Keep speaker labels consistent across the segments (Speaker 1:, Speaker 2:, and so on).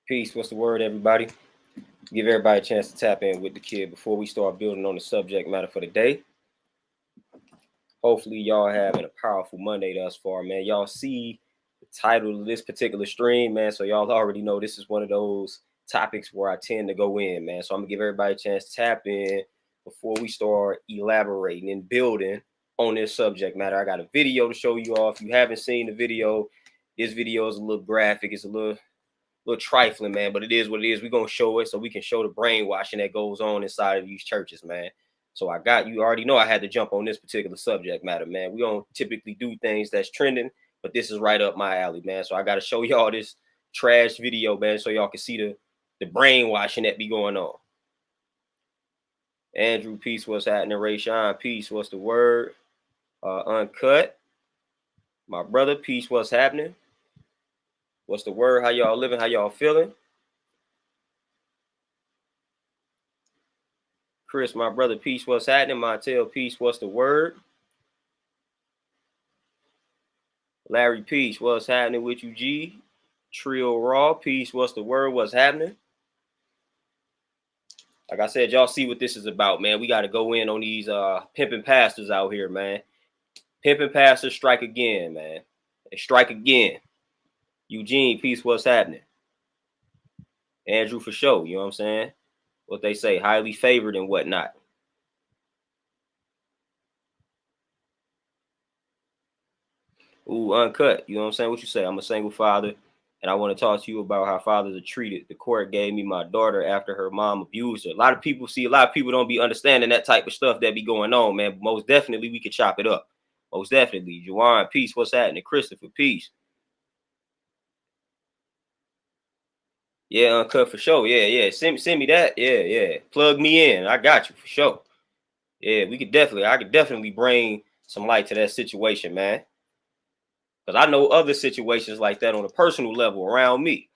Speaker 1: Peace. What's the word, everybody? Give everybody a chance to tap in with the kid before we start building on the subject matter for the day. Hopefully, y'all having a powerful Monday thus far, man. Y'all see the title of this particular stream, man. So y'all already know this is one of those topics where I tend to go in, man. So I'm gonna give everybody a chance to tap in before we start elaborating and building on this subject matter. I got a video to show you all. If you haven't seen the video, this video is a little graphic. It's a little trifling, man, but it is what it is. We're going to show it so we can show the brainwashing that goes on inside of these churches, man. So you already know I had to jump on this particular subject matter, man. We don't typically do things that's trending, but this is right up my alley, man. So I got to show y'all this trash video, man, so y'all can see the brainwashing that be going on. Andrew, peace, what's happening? Ray Sean, peace, what's the word? Uncut, my brother, peace, what's happening? What's the word? How y'all living? How y'all feeling? Chris, my brother, peace, what's happening? Montel, peace, what's the word? Larry, peace, what's happening with you, G? Trio Raw, peace, what's the word? What's happening? Like I said, y'all see what this is about, man. We got to go in on these pimping pastors out here, man. Pimping Pastors Strike Again, man. They strike again. Eugene, peace, what's happening? Andrew, for sure, you know what I'm saying? What they say, highly favored and whatnot. Ooh, Uncut, you know what I'm saying? What you say? I'm a single father, and I want to talk to you about how fathers are treated. The court gave me my daughter after her mom abused her. A lot of people don't be understanding that type of stuff that be going on, man. But most definitely, we could chop it up. Most definitely. Juwan, peace, what's happening? Christopher, peace. Yeah, Uncut, for sure. Yeah. Send me that. Yeah. Plug me in. I got you, for sure. Yeah, I could definitely bring some light to that situation, man. Because I know other situations like that on a personal level around me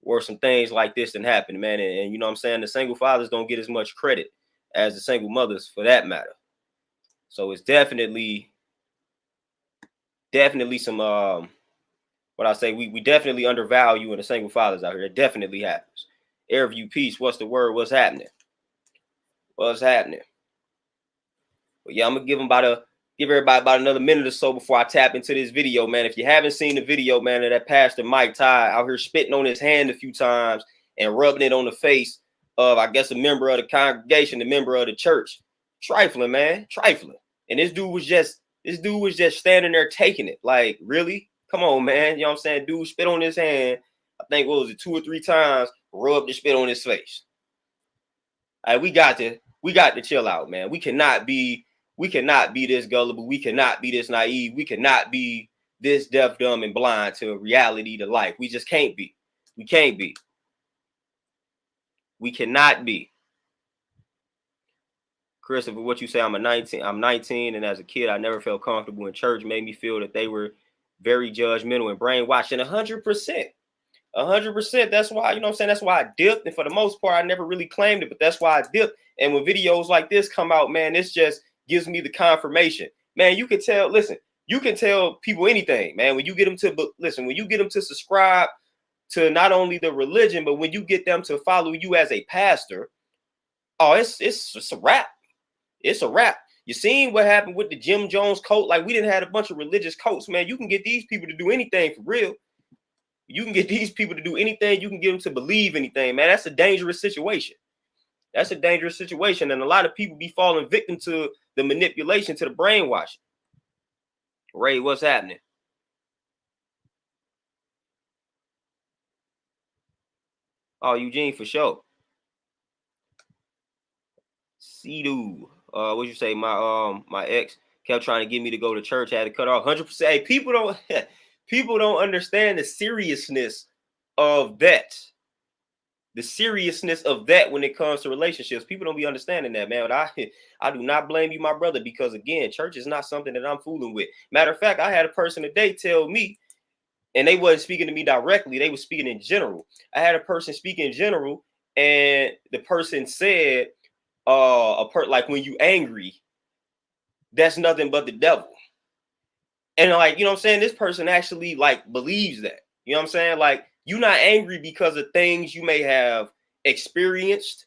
Speaker 1: where some things like this didn't happen, man. And you know what I'm saying? The single fathers don't get as much credit as the single mothers for that matter. So it's definitely some what I say, we definitely undervalue in the single fathers out here. It definitely happens. Airview, peace, what's the word? What's happening? What's happening? But yeah, I'm gonna give everybody about another minute or so before I tap into this video, man. If you haven't seen the video, man, of that Pastor Mike Todd out here spitting on his hand a few times and rubbing it on the face of, I guess, a member of the congregation, a member of the church. Trifling, man, trifling. And this dude was just standing there taking it. Like, really? Come on, man. You know what I'm saying? Dude spit on his hand, I think, what was it, 2 or 3 times, rubbed the spit on his face. All right, we got to chill out, man. We cannot be this gullible. We cannot be this naive. We cannot be this deaf, dumb, and blind to reality, to life. We just can't be. We can't be. We cannot be. Christopher, what you say? I'm 19, and as a kid, I never felt comfortable in church. Made me feel that they were very judgmental and brainwashed. And 100%. 100%. That's why, you know what I'm saying? That's why I dipped. And for the most part, I never really claimed it, but that's why I dipped. And when videos like this come out, man, this just gives me the confirmation. Man, you can tell people anything, man. When you get them to subscribe to not only the religion, but when you get them to follow you as a pastor, oh, it's a wrap. It's a wrap. You seen what happened with the Jim Jones cult? Like, we didn't have a bunch of religious cults, man. You can get these people to do anything for real. You can get these people to do anything. You can get them to believe anything, man. That's a dangerous situation. That's a dangerous situation. And a lot of people be falling victim to the manipulation, to the brainwashing. Ray, what's happening? Oh, Eugene, for sure. See-do. What you say? My ex kept trying to get me to go to church. I had to cut off 100%. Hey, people don't understand the seriousness of that. The seriousness of that when it comes to relationships. People don't be understanding that, man. But I do not blame you, my brother, because again, church is not something that I'm fooling with. Matter of fact, I had a person today tell me, and they wasn't speaking to me directly, they were speaking in general. I had a person speak in general, and the person said, like, when you angry, that's nothing but the devil. And like, you know what I'm saying? This person actually like believes that. You know what I'm saying? Like, You're not angry because of things you may have experienced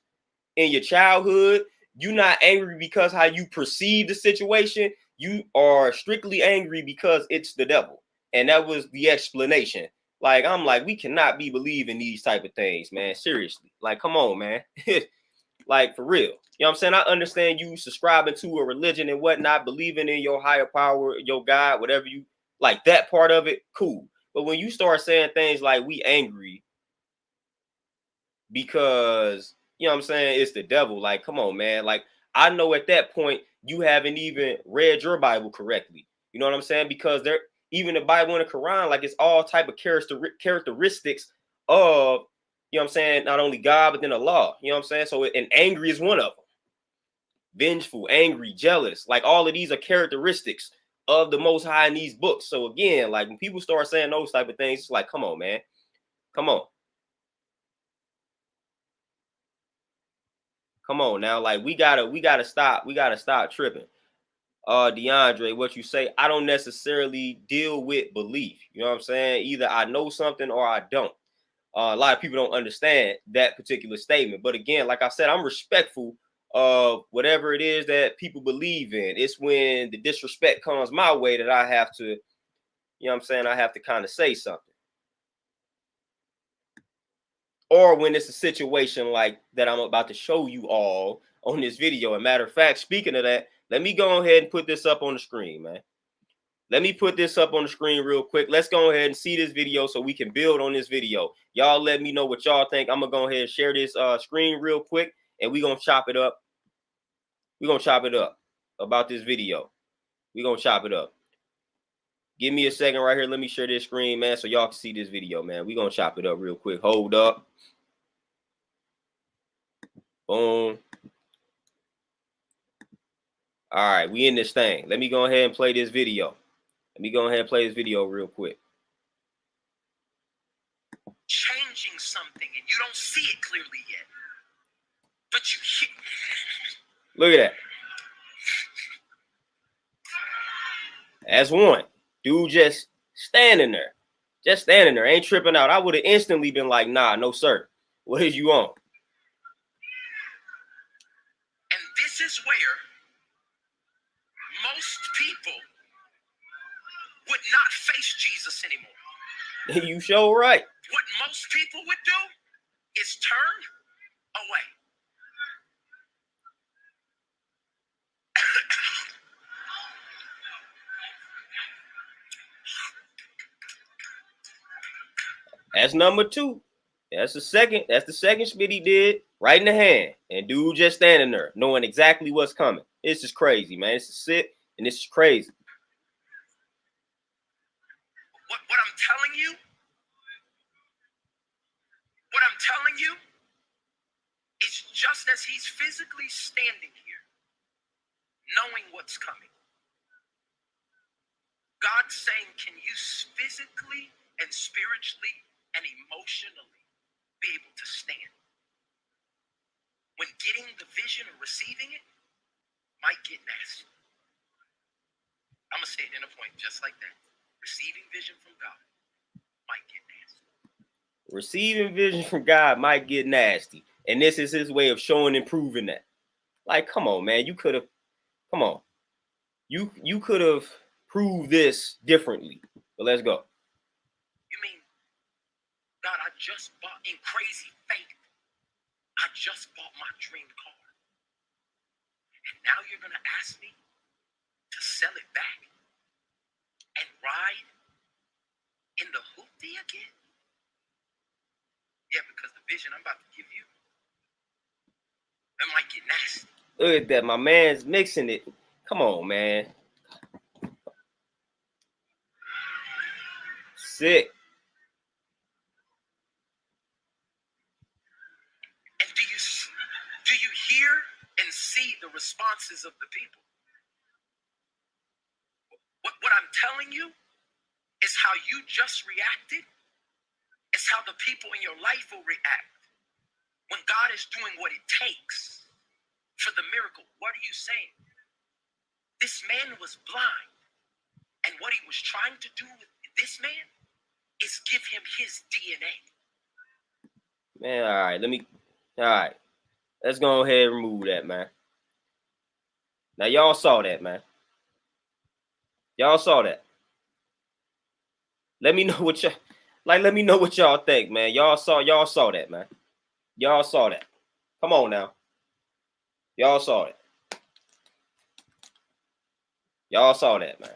Speaker 1: in your childhood. You're not angry because how you perceive the situation. You are strictly angry because it's the devil. And that was the explanation. Like, I'm like, we cannot be believing these type of things, man. Seriously. Like, come on, man. Like, for real. You know what I'm saying? I understand you subscribing to a religion and whatnot, believing in your higher power, your God, whatever you like, that part of it, cool. But when you start saying things like we angry because, you know what I'm saying, it's the devil, like, come on, man. Like, I know at that point you haven't even read your Bible correctly. You know what I'm saying? Because there, even the Bible and the Quran, like, it's all type of characteristics of, you know what I'm saying, not only God, but then Allah. You know what I'm saying? So, and angry is one of them. Vengeful, angry, jealous. Like, all of these are characteristics of the Most High in these books. So again, like, when people start saying those type of things, it's like, come on, man. Come on. Come on now. Like, we gotta stop tripping. DeAndre, what you say, I don't necessarily deal with belief. You know what I'm saying? Either I know something or I don't. A lot of people don't understand that particular statement. But again, like I said, I'm respectful of whatever it is that people believe in. It's when the disrespect comes my way that I have to, you know what I'm saying, I have to kind of say something. Or when it's a situation like that I'm about to show you all on this video. And matter of fact, speaking of that, let me go ahead and put this up on the screen, man. Let me put this up on the screen real quick. Let's go ahead and see this video so we can build on this video. Y'all let me know what y'all think. I'm going to go ahead and share this screen real quick, and we're going to chop it up. We're going to chop it up about this video. We're going to chop it up. Give me a second right here. Let me share this screen, man, so y'all can see this video, man. We're going to chop it up real quick. Hold up. Boom. All right, we in this thing. Let me go ahead and play this video. Let me go ahead and play this video real quick.
Speaker 2: Changing something and you don't see it clearly yet, but you hear.
Speaker 1: Look at that. That's one. Dude just standing there. Just standing there. Ain't tripping out. I would have instantly been like, nah, no, sir. What is you on?
Speaker 2: And this is where most people would not face Jesus anymore.
Speaker 1: You sure right.
Speaker 2: What most people would do is turn away.
Speaker 1: That's number two. That's the second. That's the second spit he did right in the hand. And dude just standing there, knowing exactly what's coming. This is crazy, man. This is sick and this is crazy.
Speaker 2: What I'm telling you is just as he's physically standing here, knowing what's coming. God's saying, can you physically and spiritually and emotionally be able to stand? When getting the vision or receiving it might get nasty. I'm going to say it in a point just like that. Receiving vision from God might get nasty.
Speaker 1: Receiving vision from God might get nasty. And this is his way of showing and proving that. Like, come on, man. You could have, come on. You could have proved this differently. But let's go.
Speaker 2: You mean, God, I just bought, in crazy faith, I just bought my dream car. And now you're going to ask me to sell it back and ride in the hoopty again? Yeah, because the vision I'm about to give you, it might get nasty.
Speaker 1: Look at that. My man's mixing it. Come on, man. Sick.
Speaker 2: And do you hear and see the responses of the people? What I'm telling you is how you just reacted is how the people in your life will react. When God is doing what it takes for the miracle, what are you saying? This man was blind. And what he was trying to do with this man is give him his DNA.
Speaker 1: Man, all right. Let's go ahead and remove that, man. Now, y'all saw that, man. Y'all saw that. Let me know what y'all think, man. Y'all saw that, man. Y'all saw that. Come on now. Y'all saw it. Y'all saw that, man.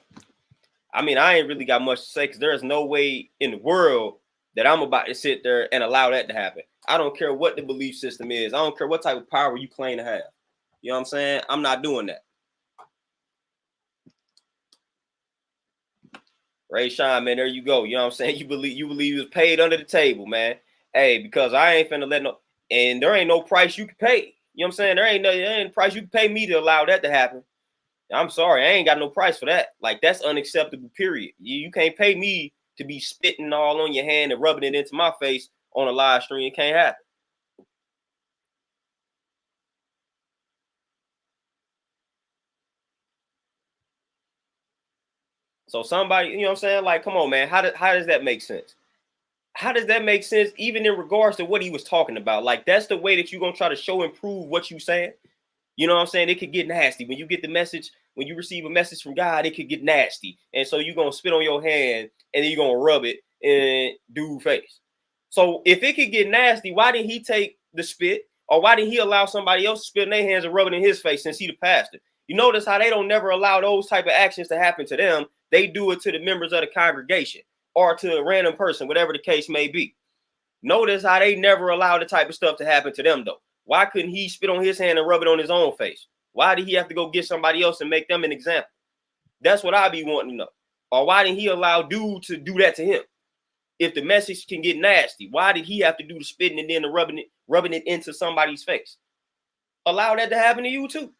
Speaker 1: I mean, I ain't really got much to say because there's no way in the world that I'm about to sit there and allow that to happen. I don't care what the belief system is. I don't care what type of power you claim to have. You know what I'm saying? I'm not doing that. Ray Sean, man, there you go. You know what I'm saying? You believe it was paid under the table, man. Hey, because I ain't finna let no, and there ain't no price you can pay. You know what I'm saying? There ain't price you can pay me to allow that to happen. I'm sorry, I ain't got no price for that. Like, that's unacceptable, period. You can't pay me to be spitting all on your hand and rubbing it into my face on a live stream. It can't happen. So somebody, you know what I'm saying? Like, come on, man. How does that make sense? How does that make sense even in regards to what he was talking about? Like, that's the way that you're going to try to show and prove what you're saying? You know what I'm saying? It could get nasty. When you get the message, when you receive a message from God, it could get nasty. And so you're going to spit on your hand and then you're going to rub it in dude's face. So if it could get nasty, why didn't he take the spit? Or why didn't he allow somebody else to spit in their hands and rub it in his face since he the pastor? You notice how they don't never allow those type of actions to happen to them. They do it to the members of the congregation or to a random person, whatever the case may be. Notice how they never allow the type of stuff to happen to them, though. Why couldn't he spit on his hand and rub it on his own face? Why did he have to go get somebody else and make them an example? That's what I be wanting to know. Or why didn't he allow dude to do that to him? If the message can get nasty, why did he have to do the spitting and then the rubbing it into somebody's face? Allow that to happen to you too.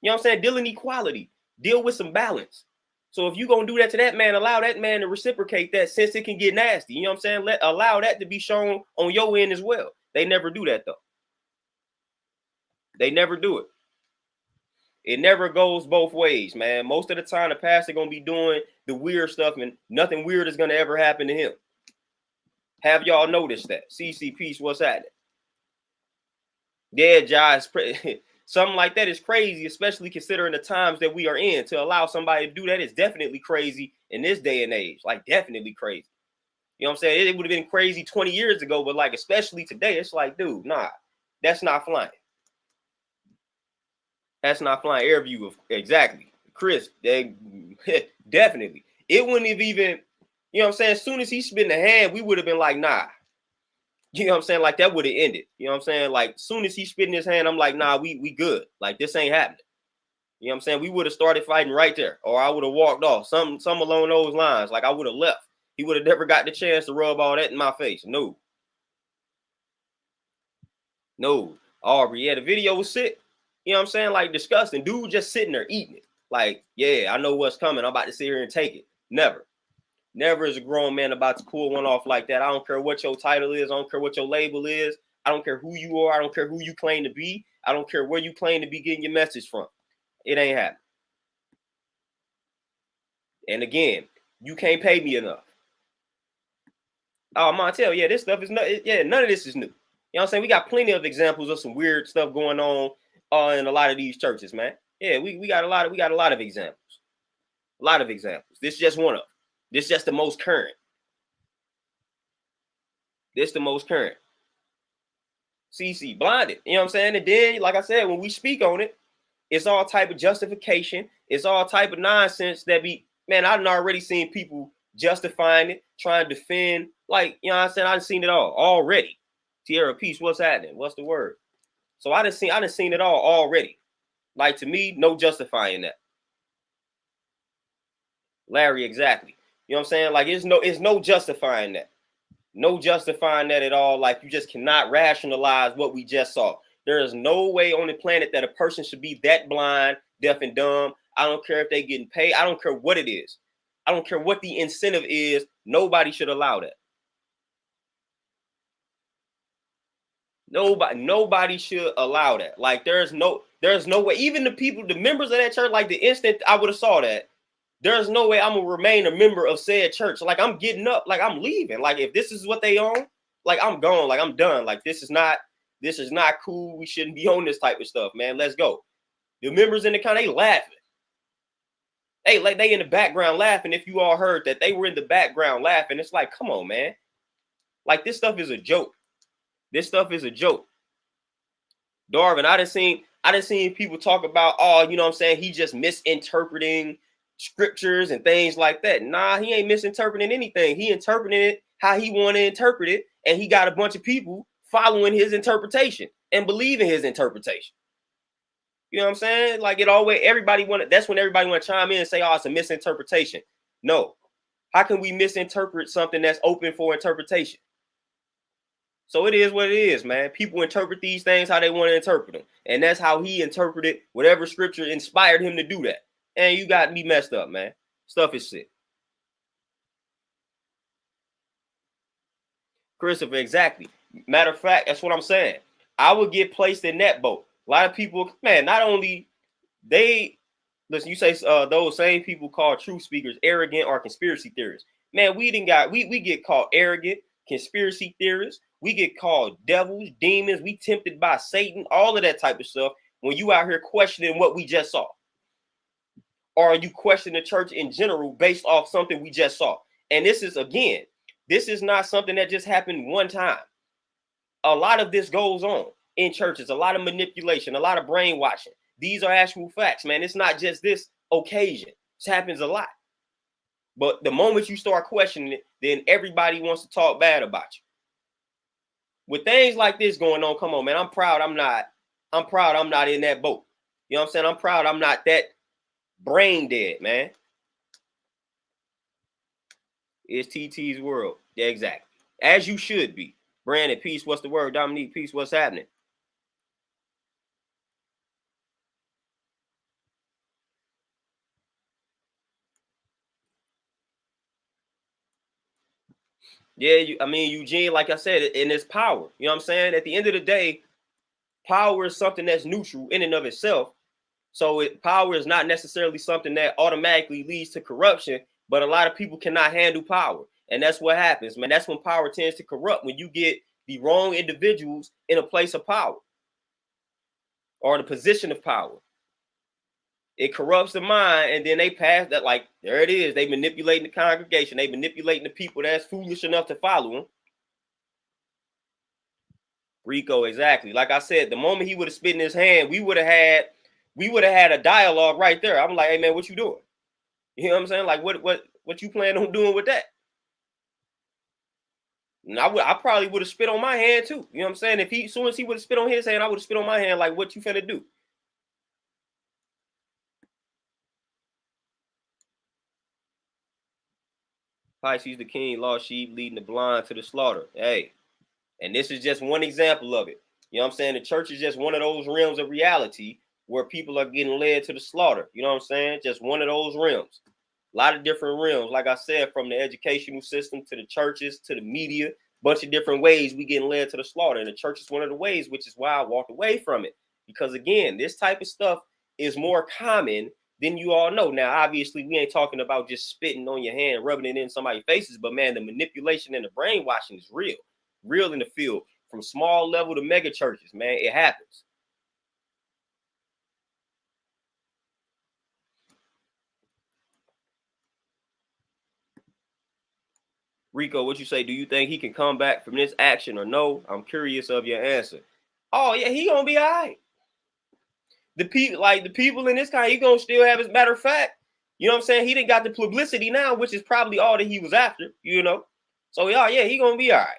Speaker 1: You know what I'm saying? Deal in equality. Deal with some balance. So if you're going to do that to that man, allow that man to reciprocate that since it can get nasty. You know what I'm saying? Allow that to be shown on your end as well. They never do that, though. They never do it. It never goes both ways, man. Most of the time, the pastor going to be doing the weird stuff and nothing weird is going to ever happen to him. Have y'all noticed that? CC Peace, what's happening? Yeah, Josh, something like that is crazy, especially considering the times that we are in. To allow somebody to do that is definitely crazy in this day and age. Like, definitely crazy. You know what I'm saying? It would have been crazy 20 years ago, but like, especially today, it's like, dude, nah, that's not flying. That's not flying. Air view of exactly. Chris, they definitely. It wouldn't have even, you know what I'm saying? As soon as he spit in the hand, we would have been like, nah. You know what I'm saying? Like, that would have ended. You know what I'm saying? Like, as soon as he spit in his hand, I'm like, nah, we good. Like, this ain't happening. You know what I'm saying? We would have started fighting right there. Or I would have walked off. Some along those lines. Like, I would have left. He would have never got the chance to rub all that in my face. No. Aubrey, yeah, the video was sick. You know what I'm saying? Like, disgusting. Dude just sitting there eating it. Like, yeah, I know what's coming. I'm about to sit here and take it. Never. Never is a grown man about to pull one off like that. I don't care what your title is. I don't care what your label is. I don't care who you are. I don't care who you claim to be. I don't care where you claim to be getting your message from. It ain't happening. And again, you can't pay me enough. Oh, Montel, yeah, this stuff is none of this is new. You know what I'm saying? We got plenty of examples of some weird stuff going on in a lot of these churches, man. Yeah, we got a lot of examples. A lot of examples. This is just one of them. This is just the most current. This the most current. CC blinded. You know what I'm saying? And then, like I said, when we speak on it, it's all type of justification. It's all type of nonsense that man, I've already seen people justifying it, trying to defend. Like, you know what I'm saying? I've seen it all already. Tierra Peace, what's happening? What's the word? So I done seen it all already. Like, to me, no justifying that. Larry, exactly. You know what I'm saying? Like, it's no justifying that. No justifying that at all. Like, you just cannot rationalize what we just saw. There is no way on the planet that a person should be that blind, deaf, and dumb. I don't care if they're getting paid. I don't care what it is. I don't care what the incentive is. Nobody should allow that. Nobody should allow that. Like, there's no way. Even the people, the members of that church, like, the instant I would have saw that, there's no way I'm gonna remain a member of said church. Like, I'm getting up, like, I'm leaving. Like, if this is what they own, Like, I'm gone. Like, I'm done. Like, this is not cool. We shouldn't be on this type of stuff, man. Let's go. The members in the council, they laughing. They in the background laughing. If you all heard that, they were in the background laughing. It's like, come on, man. Like, this stuff is a joke. This stuff is a joke. Darvin, I done seen people talk about, oh, you know what I'm saying? He just misinterpreting scriptures and things like that. Nah, he ain't misinterpreting anything. He interpreting it how he want to interpret it. And he got a bunch of people following his interpretation and believing his interpretation. You know what I'm saying? Like, that's when everybody want to chime in and say, oh, it's a misinterpretation. No. How can we misinterpret something that's open for interpretation? So it is what it is, man. People interpret these things how they want to interpret them. And that's how he interpreted whatever scripture inspired him to do that. And you got me messed up, man. Stuff is sick. Christopher, exactly. Matter of fact, that's what I'm saying. I would get placed in that boat. A lot of people, man, not only listen, you say those same people called truth speakers arrogant or conspiracy theorists. Man, we get called arrogant, conspiracy theorists. We get called devils, demons. We tempted by Satan, all of that type of stuff when you out here questioning what we just saw. Or you question the church in general based off something we just saw. And this is not something that just happened one time. A lot of this goes on in churches, a lot of manipulation, a lot of brainwashing. These are actual facts, man. It's not just this occasion. This happens a lot. But the moment you start questioning it, then everybody wants to talk bad about you. With things like this going on, come on, man. I'm proud I'm not in that boat. You know what I'm saying? I'm proud I'm not that brain dead, man. It's TT's world. Yeah, exactly. As you should be. Brandon, peace. What's the word? Dominique, peace. What's happening? Yeah, Eugene, like I said, and it's power. You know what I'm saying? At the end of the day, power is something that's neutral in and of itself. So power is not necessarily something that automatically leads to corruption, but a lot of people cannot handle power. And that's what happens, man. That's when power tends to corrupt, when you get the wrong individuals in a place of power or in a position of power. It corrupts the mind, and then they pass that, like, there it is. They manipulating the congregation. They manipulating the people that's foolish enough to follow them. Rico, exactly. Like I said, the moment he would have spit in his hand, we would have had a dialogue right there. I'm like, hey man, what you doing? You know what I'm saying? Like, what you plan on doing with that? And I probably would have spit on my hand too. You know what I'm saying? If as soon as he would have spit on his hand, I would have spit on my hand. Like, what you finna do? Pisces the king, lost sheep, leading the blind to the slaughter. Hey, and this is just one example of it. You know what I'm saying? The church is just one of those realms of reality where people are getting led to the slaughter. You know what I'm saying? Just one of those realms. A lot of different realms. Like I said, from the educational system to the churches to the media, bunch of different ways we getting led to the slaughter. And the church is one of the ways, which is why I walked away from it. Because again, this type of stuff is more common than you all know. Now, obviously, we ain't talking about just spitting on your hand, rubbing it in somebody's faces, but man, the manipulation and the brainwashing is real in the field, from small level to mega churches, man. It happens. Rico, what you say? Do you think he can come back from this action or no? I'm curious of your answer. Oh yeah, he gonna be all right. The people in this kind, he gonna still have, as a matter of fact, you know what I'm saying? He didn't got the publicity now, which is probably all that he was after, you know. So yeah, he gonna be all right.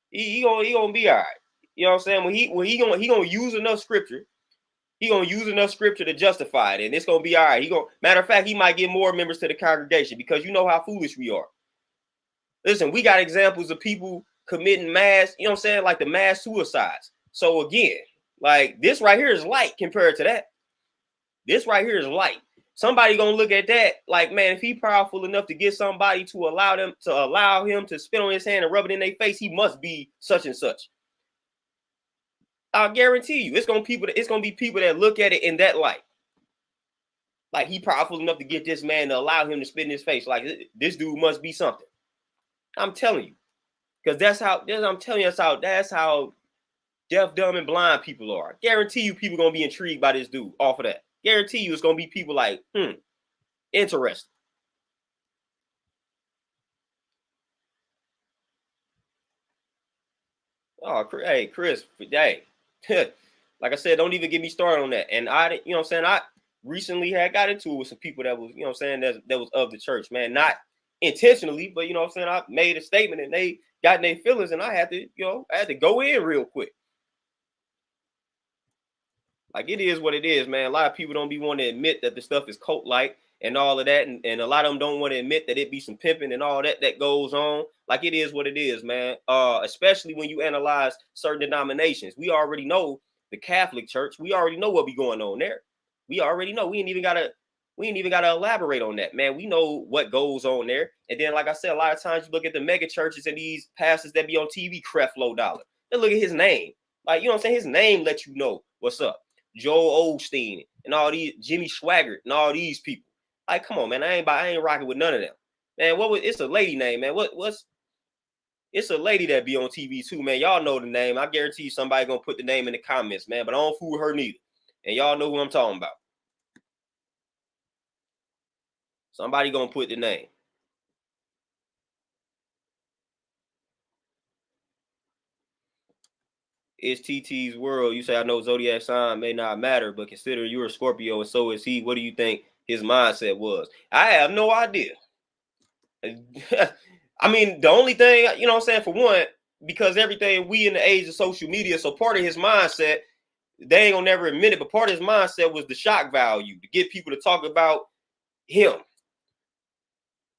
Speaker 1: He gonna be all right. You know what I'm saying? When he gonna use enough scripture, he gonna use enough scripture to justify it, and it's gonna be all right. Matter of fact, he might get more members to the congregation, because you know how foolish we are. Listen, we got examples of people committing mass, you know what I'm saying, like the mass suicides. So again, like, this right here is light compared to that. This right here is light. Somebody gonna look at that like, man, if he powerful enough to get somebody to allow him to spit on his hand and rub it in their face, he must be such and such. I'll guarantee you, it's gonna be people that look at it in that light. Like, he powerful enough to get this man to allow him to spit in his face. Like, this dude must be something. I'm telling you. Because I'm telling you, that's how deaf, dumb, and blind people are. I guarantee you people gonna be intrigued by this dude off of that. Guarantee you it's gonna be people like, interesting. Oh, hey, Chris, hey, like I said, don't even get me started on that. And I recently had got into it with some people that was, that was of the church, man. Not intentionally, but I made a statement and they got in their feelings and I had to go in real quick. Like, it is what it is, man. A lot of people don't be wanting to admit that the stuff is cult-like and all of that. And a lot of them don't want to admit that it be some pimping and all that goes on. Like, it is what it is, man. Especially when you analyze certain denominations. We already know the Catholic Church. We already know what be going on there. We already know. We ain't even gotta elaborate on that, man. We know what goes on there. And then, like I said, a lot of times you look at the mega churches and these pastors that be on TV, Creflo Dollar. Then look at his name. Like, his name lets you know what's up. Joel Osteen and all these, Jimmy Swaggart and all these people. Like, come on, man. I ain't rocking with none of them. Man, it's a lady name, man. It's a lady that be on TV too, man. Y'all know the name. I guarantee you somebody gonna put the name in the comments, man. But I don't fool her neither. And y'all know who I'm talking about. Somebody gonna put the name. It's TT's world. You say, I know zodiac sign may not matter, but consider you're a Scorpio and so is he. What do you think his mindset was? I have no idea. I mean, the only thing, for one, because everything we in the age of social media, so part of his mindset, they ain't gonna never admit it, but part of his mindset was the shock value, to get people to talk about him,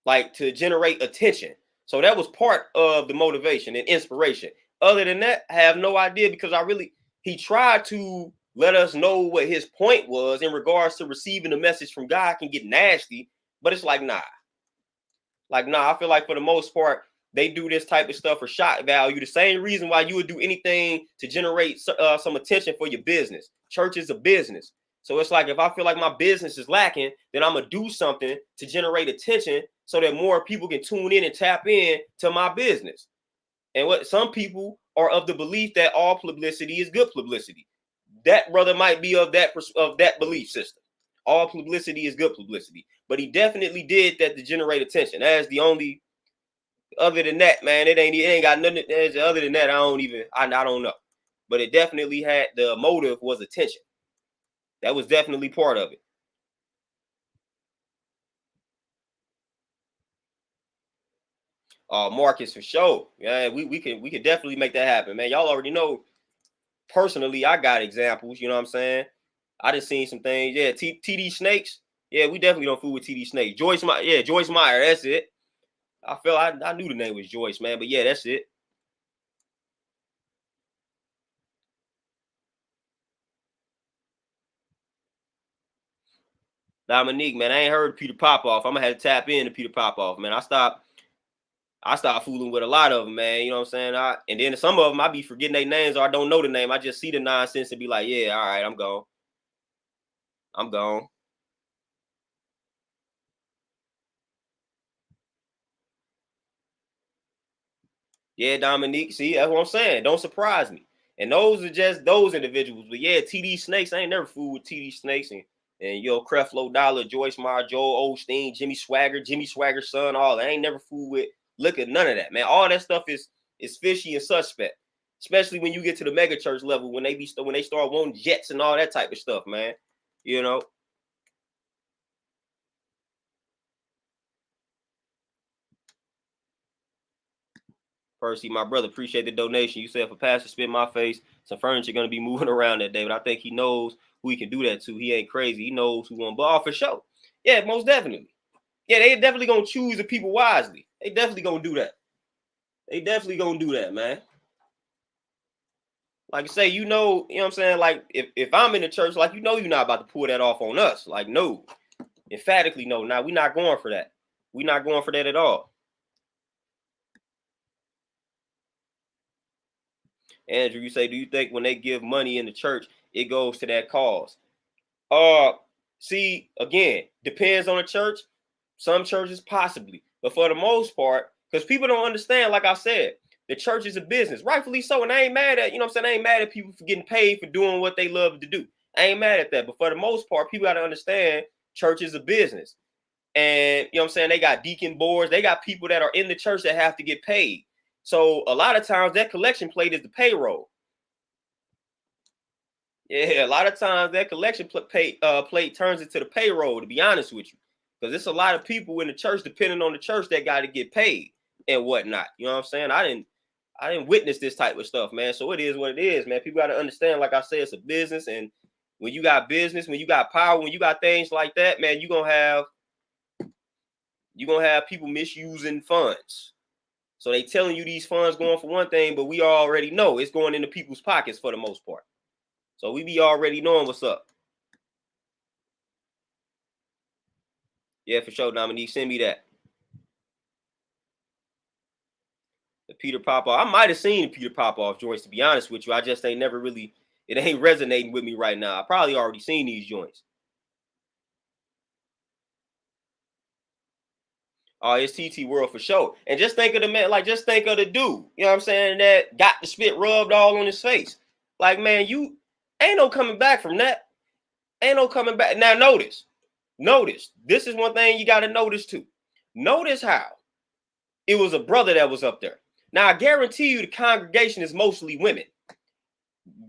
Speaker 1: like to generate attention. So that was part of the motivation and inspiration. Other than that, I have no idea, because he tried to let us know what his point was in regards to receiving a message from God can get nasty, but it's like, nah. Like, nah, I feel like for the most part, they do this type of stuff for shock value. The same reason why you would do anything to generate some attention for your business. Church is a business. So it's like, if I feel like my business is lacking, then I'm going to do something to generate attention so that more people can tune in and tap in to my business. And what some people are of the belief that all publicity is good publicity. That brother might be of that belief system. All publicity is good publicity. But he definitely did that to generate attention. That's the only, other than that, man, it ain't got nothing. Other than that, I don't know. But it definitely had, the motive was attention. That was definitely part of it. Marcus, for sure. Yeah, we can definitely make that happen, man. Y'all already know, personally, I got examples, you know what I'm saying? I just seen some things. Yeah, TD Snakes. Yeah, we definitely don't fool with TD Snakes. Joyce Meyer, that's it. I knew the name was Joyce, man, but yeah, that's it. Dominique, man, I ain't heard Peter Popoff. I'm gonna have to tap into Peter Popoff, man. I stopped fooling with a lot of them, man. You know what I'm saying? And then some of them I be forgetting their names, or I don't know the name. I just see the nonsense and be like, yeah, all right, I'm gone. I'm gone. Yeah, Dominique. See, that's what I'm saying. Don't surprise me. And those are just those individuals. But yeah, TD Snakes. I ain't never fooled with TD Snakes and Creflo Dollar, Joyce Meyer, Joel Osteen, Jimmy Swagger's son. All I ain't never fooled with. Look at none of that, man. All that stuff is fishy and suspect. Especially when you get to the mega church level, when they start wanting jets and all that type of stuff, man. You know. Percy, my brother, appreciate the donation. You said, for Pastor Spit my face, some furniture going to be moving around that day, but I think he knows who he can do that to. He ain't crazy. He knows who won ball for sure. Yeah, most definitely. Yeah, they definitely going to choose the people wisely. They definitely going to do that. They definitely going to do that, man. Like I say, you know what I'm saying? Like, if I'm in the church, like, you're not about to pull that off on us. Like, no. Emphatically, no. Now, we're not going for that. We're not going for that at all. Andrew, you say, do you think when they give money in the church, it goes to that cause? See, again, depends on the church. Some churches possibly, but for the most part, because people don't understand, like I said, The church is a business, rightfully so. And I ain't mad at, I ain't mad at people for getting paid for doing what they love to do. I ain't mad at that. But for the most part, people got to understand church is a business. And they got deacon boards. They got people that are in the church that have to get paid. So a lot of times that collection plate is the payroll. Yeah, a lot of times that collection plate turns into the payroll, to be honest with you. Because there's a lot of people in the church, depending on the church, that got to get paid and whatnot. You know what I'm saying? I didn't witness this type of stuff, man. So it is what it is, man. People got to understand, like I said, it's a business. And when you got business, when you got power, when you got things like that, man, you're going to have people misusing funds. So they telling you these funds going for one thing, but we already know it's going into people's pockets for the most part. So we be already knowing what's up. Yeah, for sure, Dominique. Send me that. The Peter Popoff. I might have seen the Peter Popoff joints, to be honest with you. I just ain't never really, it ain't resonating with me right now. I probably already seen these joints. Oh, it's TT World for sure. And just think of the man, like just think of the dude, you know what I'm saying, that got the spit rubbed all on his face. Like, man, you ain't no coming back from that. Ain't no coming back. Now notice, this is one thing you got to notice too. Notice how it was a brother that was up there. Now I guarantee you the congregation is mostly women.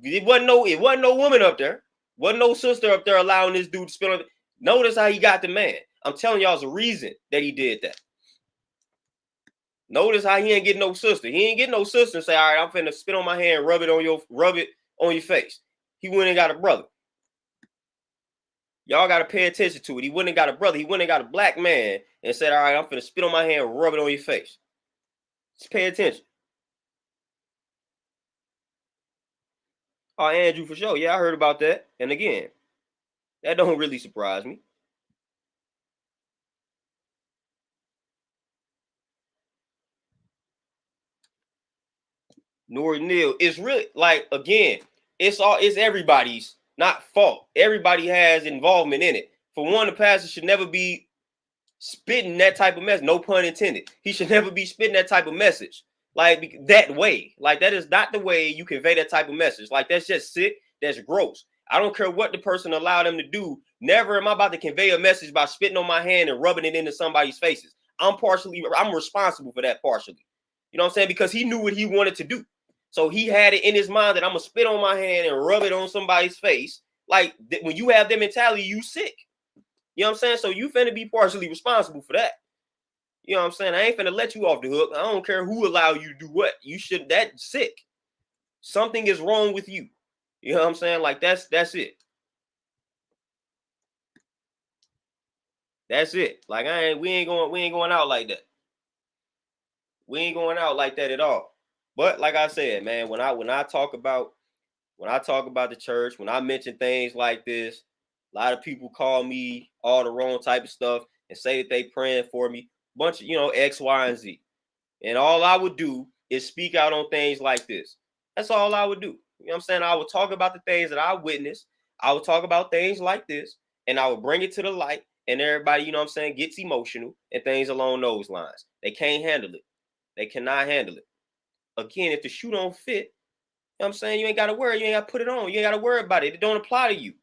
Speaker 1: It wasn't no woman up there. Wasn't no sister up there allowing this dude to spit on it. Notice how he got the man. I'm telling y'all, there's a reason that he did that. Notice how he ain't getting no sister. He ain't getting no sister and say, all right, I'm finna spit on my hand, rub it on your face. He went and got a brother. Y'all got to pay attention to it. He wouldn't have got a brother. He wouldn't have got a black man and said, all right, I'm finna spit on my hand, rub it on your face. Just pay attention. Oh, Andrew, for sure. Yeah, I heard about that. And again, that don't really surprise me. Nor Neil. It's really like, again, it's everybody's not fault. Everybody has involvement in it. For one, the pastor should never be spitting that type of message. No pun intended. He should never be spitting that type of message. Like that way. Like that is not the way you convey that type of message. Like that's just sick. That's gross. I don't care what the person allowed them to do. Never am I about to convey a message by spitting on my hand and rubbing it into somebody's faces. I'm responsible for that partially. You know what I'm saying? Because he knew what he wanted to do. So he had it in his mind that I'm going to spit on my hand and rub it on somebody's face. Like when you have that mentality, you sick. You know what I'm saying? So you finna be partially responsible for that. You know what I'm saying? I ain't finna let you off the hook. I don't care who allow you to do what. You should, that's sick. Something is wrong with you. You know what I'm saying? Like that's it. That's it. Like we ain't going out like that. We ain't going out like that at all. But like I said, man, when I talk about the church, when I mention things like this, a lot of people call me all the wrong type of stuff and say that they praying for me, bunch of, X, Y, and Z. And all I would do is speak out on things like this. That's all I would do. You know what I'm saying? I would talk about the things that I witnessed. I would talk about things like this, and I would bring it to the light, and everybody, you know what I'm saying, gets emotional and things along those lines. They can't handle it. They cannot handle it. Again, if the shoe don't fit, you know what I'm saying, you ain't got to worry. You ain't got to put it on. You ain't got to worry about it. It don't apply to you.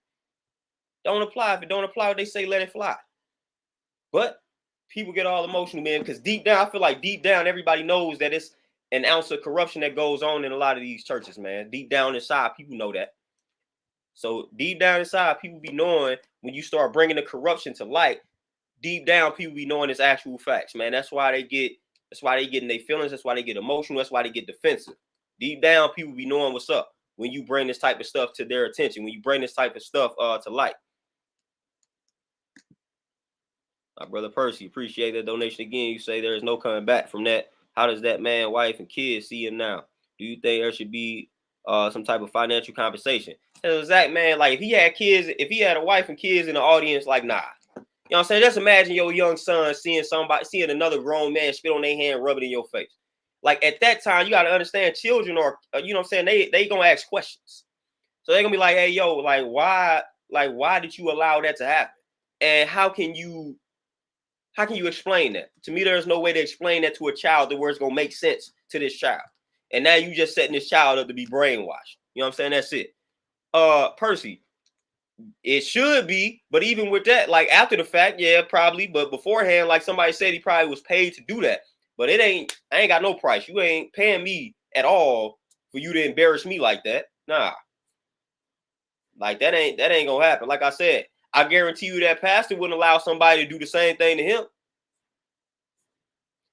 Speaker 1: Don't apply. If it don't apply, they say let it fly. But people get all emotional, man, because deep down, I feel like deep down, everybody knows that it's an ounce of corruption that goes on in a lot of these churches, man. Deep down inside, people know that. So deep down inside, people be knowing when you start bringing the corruption to light, deep down, people be knowing it's actual facts, man. That's why they get in their feelings. That's why they get emotional. That's why they get defensive. Deep down, people be knowing what's up when you bring this type of stuff to their attention, when you bring this type of stuff to light. My brother Percy, appreciate that donation again. You say there is no coming back from that. How does that man, wife, and kids see him now? Do you think there should be some type of financial compensation? Zach, man, like if he had kids, if he had a wife and kids in the audience, like nah. You know what I'm saying? Just imagine your young son seeing another grown man spit on their hand, rub it in your face. Like at that time, you got to understand children are, you know what I'm saying? They gonna ask questions. So they're gonna be like, hey, yo, like why did you allow that to happen? And how can you explain that? To me, there's no way to explain that to a child the where it's gonna make sense to this child. And now you just setting this child up to be brainwashed. You know what I'm saying? That's it. Percy, it should be, but even with that, like after the fact, yeah, probably. But beforehand, like somebody said, he probably was paid to do that. But I ain't got no price. You ain't paying me at all for you to embarrass me like that. Nah. Like that ain't gonna happen. Like I said, I guarantee you that pastor wouldn't allow somebody to do the same thing to him.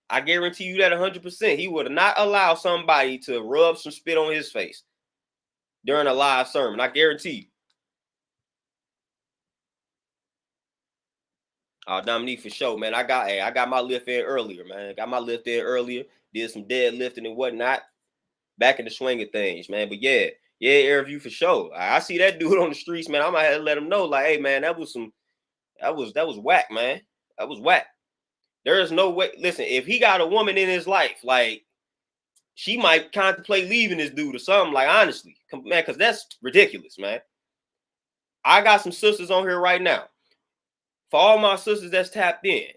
Speaker 1: I guarantee you that 100%. He would not allow somebody to rub some spit on his face during a live sermon. I guarantee you. Dominique, for sure, man. I got my lift in earlier, man. Got my lift in earlier. Did some deadlifting and whatnot. Back in the swing of things, man. But yeah, Airview for sure. I see that dude on the streets, man. I might have to let him know, like, hey, man, that was whack, man. That was whack. There is no way. Listen, if he got a woman in his life, like, she might contemplate leaving this dude or something. Like, honestly, man, because that's ridiculous, man. I got some sisters on here right now. For all my sisters that's tapped in,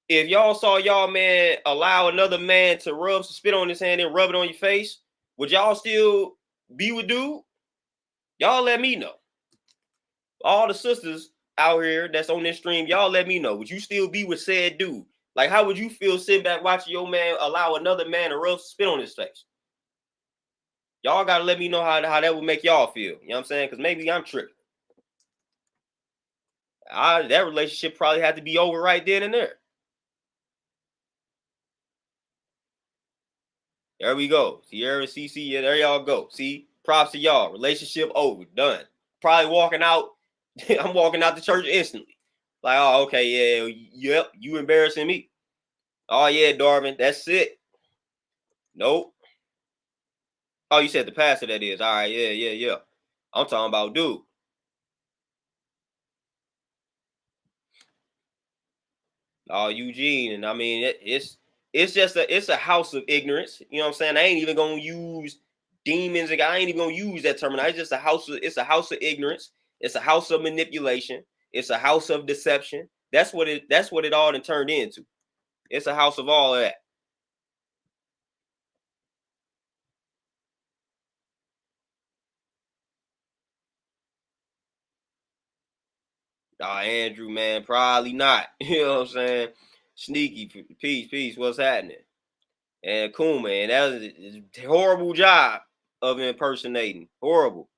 Speaker 1: if y'all saw y'all man allow another man to rub some spit on his hand and rub it on your face, would y'all still be with dude? Y'all let me know. All the sisters out here that's on this stream, y'all let me know. Would you still be with said dude? Like, how would you feel sitting back watching your man allow another man to rub spit on his face? Y'all gotta let me know how that would make y'all feel. You know what I'm saying? Because maybe I'm tripping. That relationship probably had to be over right then and there. There we go. Sierra, CC, yeah, there y'all go. See, props to y'all. Relationship over, done. Probably walking out. I'm walking out the church instantly. Like, oh, okay, yeah, yep, you embarrassing me. Oh yeah, Darvin, that's it. Nope. Oh, you said the pastor, that is. All right, yeah. I'm talking about dude. Oh, Eugene, and I mean it's just a house of ignorance. You know what I'm saying? I ain't even gonna use demons. I ain't even gonna use that term. It's just a house of ignorance. It's a house of manipulation. It's a house of deception. That's what it all turned into. It's a house of all of that. Andrew, man, probably not. You know what I'm saying? Sneaky, peace. What's happening? And cool, man. That was a horrible job of impersonating. Horrible.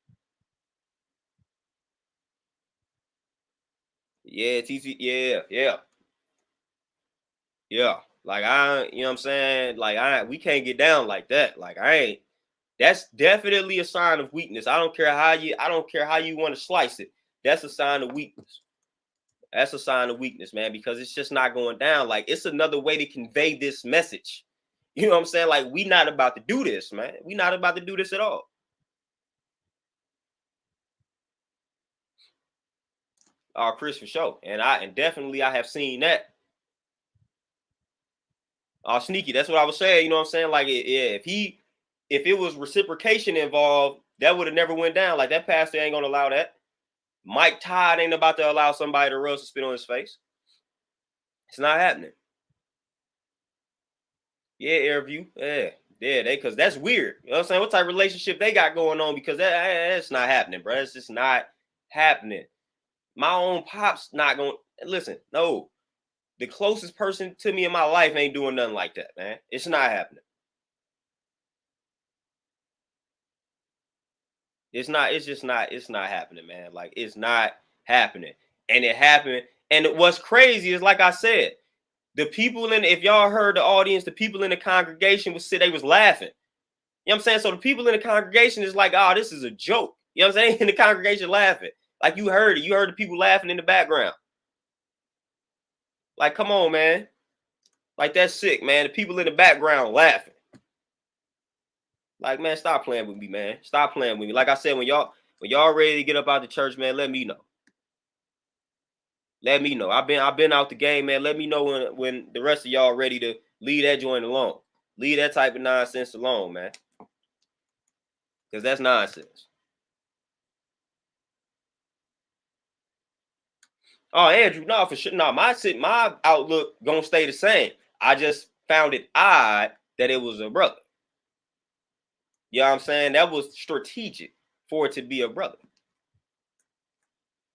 Speaker 1: Yeah, TC. Yeah. Like you know what I'm saying? Like we can't get down like that. Like that's definitely a sign of weakness. I don't care how you want to slice it. That's a sign of weakness. That's a sign of weakness, man, because it's just not going down. Like, it's another way to convey this message. You know what I'm saying? Like, we not about to do this, man. We not about to do this at all. Chris, for sure. And definitely I have seen that. Sneaky. That's what I was saying. You know what I'm saying? Like, yeah, if it was reciprocation involved, that would have never went down. Like, that pastor ain't gonna allow that. Mike Todd ain't about to allow somebody to rub some spit on his face. It's not happening. Yeah, Airview. Yeah, because that's weird. You know what I'm saying? What type of relationship they got going on? Because that's not happening, bro. It's just not happening. My own pops not going to listen. No, the closest person to me in my life ain't doing nothing like that, man. It's not happening. It's not happening, man. Like, it's not happening. And it happened. And what's crazy is, like I said, the people if y'all heard the audience, the people in the congregation they was laughing. You know what I'm saying? So the people in the congregation is like, oh, this is a joke. You know what I'm saying? In the congregation laughing. Like, you heard it. You heard the people laughing in the background. Like, come on, man. Like, that's sick, man. The people in the background laughing. Like, man, stop playing with me, man. Stop playing with me. Like I said, when y'all ready to get up out the church, man, let me know. Let me know. I've been out the game, man. Let me know when the rest of y'all ready to leave that joint alone. Leave that type of nonsense alone, man. Because that's nonsense. Oh, Andrew, no, for sure. No, my outlook gonna stay the same. I just found it odd that it was a brother. You know what I'm saying? That was strategic for it to be a brother.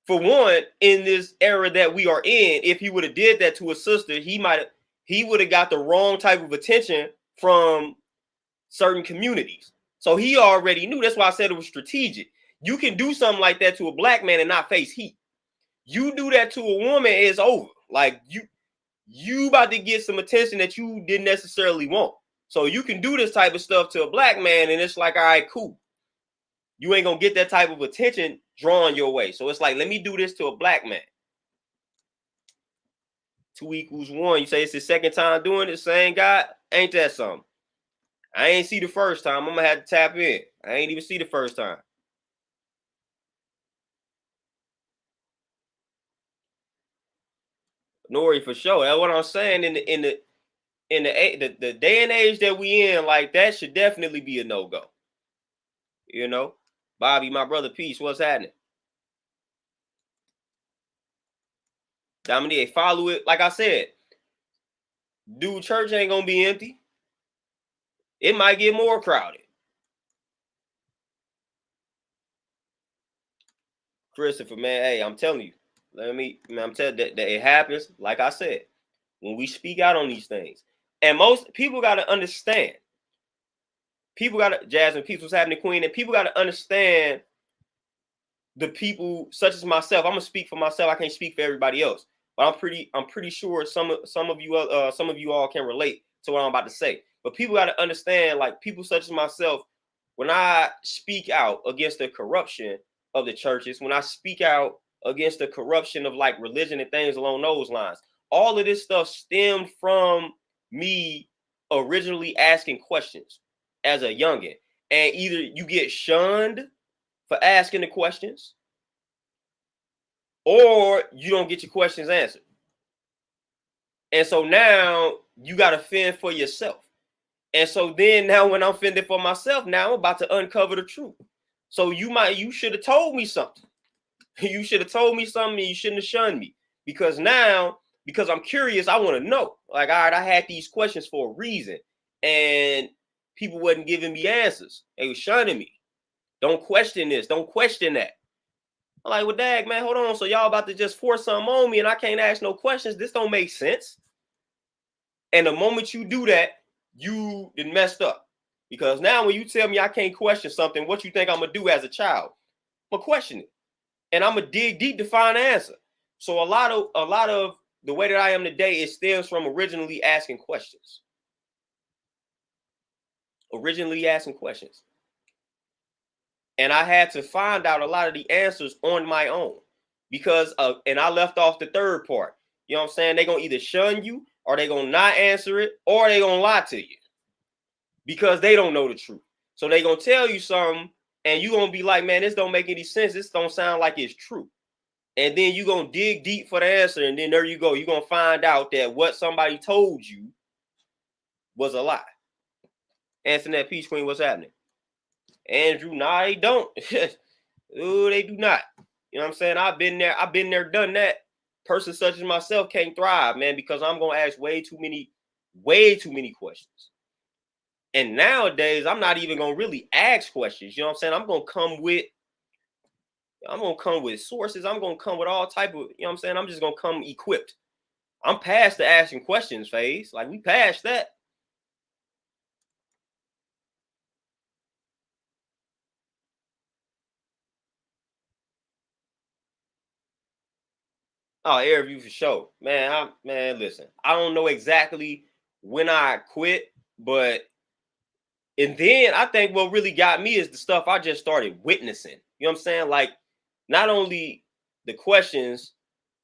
Speaker 1: For one, in this era that we are in, if he would have did that to a sister, he would have got the wrong type of attention from certain communities. So he already knew. That's why I said it was strategic. You can do something like that to a black man and not face heat. You do that to a woman, it's over. Like you about to get some attention that you didn't necessarily want. So you can do this type of stuff to a black man, and it's like, all right, cool. You ain't gonna get that type of attention drawn your way. So it's like, let me do this to a black man. 2 equals 1. You say it's the second time doing it, same guy. Ain't that something? I ain't see the first time. I'm gonna have to tap in. I ain't even see the first time. Nori, for sure. That's what I'm saying. In the day and age that we in, like that should definitely be a no-go. You know, Bobby, my brother, peace. What's happening? Dominique, follow it. Like I said, dude, church ain't gonna be empty. It might get more crowded. Christopher, man, hey, I'm telling you. I'm telling you that it happens. Like I said, when we speak out on these things, and most people got to understand. People got to, Jasmine, peace, what's happening, Queen, and people got to understand the people such as myself. I'm gonna speak for myself. I can't speak for everybody else, but I'm pretty sure some of you all can relate to what I'm about to say. But people got to understand, like people such as myself, when I speak out against the corruption of the churches, when I speak out against the corruption of like religion and things along those lines, all of this stuff stemmed from me originally asking questions as a youngin. And either you get shunned for asking the questions, or you don't get your questions answered. And so now you got to fend for yourself. And so then now when I'm fending for myself, now I'm about to uncover the truth. So you should have told me something. You should have told me something, and you shouldn't have shunned me. Because I'm curious, I want to know. Like, all right, I had these questions for a reason, and people wasn't giving me answers. They were shunning me. Don't question this. Don't question that. I'm like, well, dag, man, hold on. So y'all about to just force something on me and I can't ask no questions? This don't make sense. And the moment you do that, you done messed up. Because now when you tell me I can't question something, what you think I'm going to do as a child? I'm going to question it. And I'm going to dig deep to find an answer. So a lot of the way that I am today, it stems from originally asking questions. And I had to find out a lot of the answers on my own because and I left off the third part. You know what I'm saying? They're going to either shun you, or they're going to not answer it, or they're going to lie to you because they don't know the truth. So they're going to tell you something and you're going to be like, man, this don't make any sense. This don't sound like it's true. And then you're going to dig deep for the answer. And then there you go. You're going to find out that what somebody told you was a lie. Antoinette Peace Queen, what's happening? Andrew, nah, they don't. Ooh, they do not. You know what I'm saying? I've been there, done that. Person such as myself can't thrive, man, because I'm gonna ask way too many questions. And nowadays, I'm not even gonna really ask questions. You know what I'm saying? I'm gonna come with sources. I'm gonna come with all type of, you know what I'm saying? I'm just gonna come equipped. I'm past the asking questions phase. Like, we passed that. Oh, air review for sure. Man, listen, I don't know exactly when I quit, and then I think what really got me is the stuff I just started witnessing. You know what I'm saying? Like, not only the questions,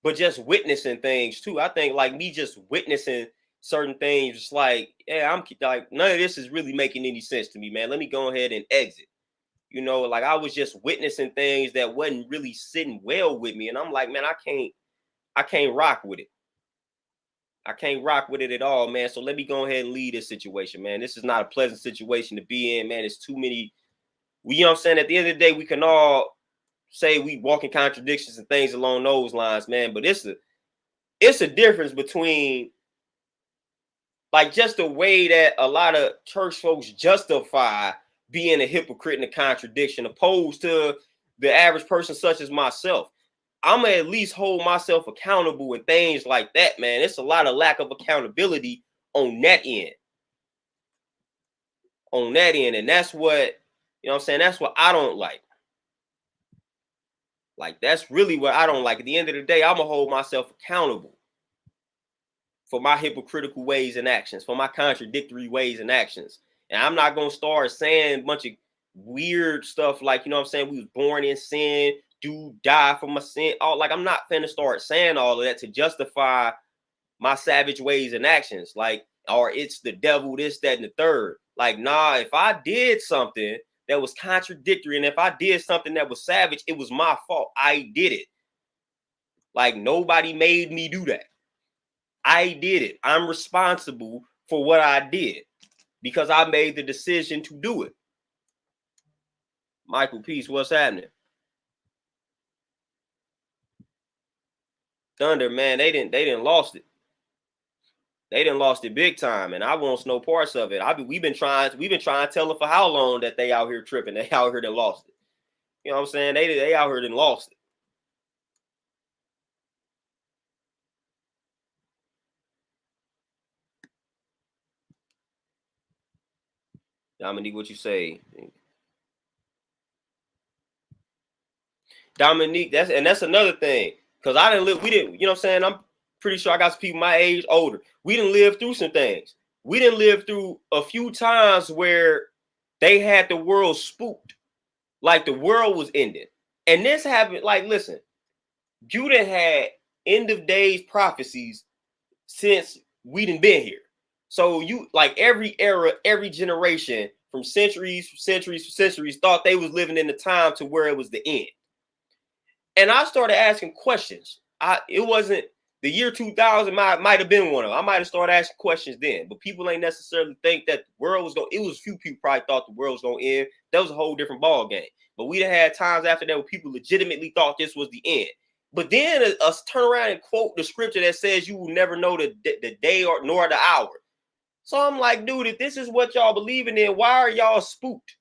Speaker 1: but just witnessing things too. I think like me just witnessing certain things, just like, yeah, I'm like, none of this is really making any sense to me, man. Let me go ahead and exit. You know, like I was just witnessing things that wasn't really sitting well with me. And I'm like, man, I can't rock with it. I can't rock with it at all, man. So let me go ahead and leave this situation, man. This is not a pleasant situation to be in, man. It's too many. You know what I'm saying? At the end of the day, we can all say we walk in contradictions and things along those lines, man. But it's a difference between like just the way that a lot of church folks justify being a hypocrite and a contradiction, opposed to the average person such as myself. I'm gonna at least hold myself accountable with things like that, man. It's a lot of lack of accountability on that end. On that end. And that's what, you know what I'm saying? That's what I don't like. Like, that's really what I don't like. At the end of the day, I'm gonna hold myself accountable for my hypocritical ways and actions, for my contradictory ways and actions. And I'm not gonna start saying a bunch of weird stuff like, you know what I'm saying, we was born in sin, do die for my sin. All like, I'm not finna start saying all of that to justify my savage ways and actions. Like, or it's the devil, this, that, and the third. Like, nah, if I did something that was contradictory, and if I did something that was savage, it was my fault. I did it. Like, nobody made me do that. I did it. I'm responsible for what I did because I made the decision to do it. Michael Peace, what's happening? Thunder, man, they didn't lost it. They didn't lost it big time, and I want no parts of it. We've been trying to tell them for how long that they out here tripping. They out here that lost it. You know what I'm saying? They out here and lost it. Dominique, what you say? Dominique, that's another thing. Cause I didn't live, we didn't, you know what I'm saying? I'm pretty sure I got some people my age older. We didn't live through some things. We didn't live through a few times where they had the world spooked, like the world was ending. And this happened, like, listen, you done had end of days prophecies since we done been here. So you, like, every era, every generation from centuries thought they was living in the time to where it was the end. And I started asking questions. It wasn't the year 2000 might have been one of them. I might have started asking questions then, but people ain't necessarily think that the world was going. It was a few people probably thought the world was going to end. That was a whole different ball game. But we had times after that where people legitimately thought this was the end. But then us turn around and quote the scripture that says you will never know the day or nor the hour. So I'm like, dude, if this is what y'all believing in, why are y'all spooked?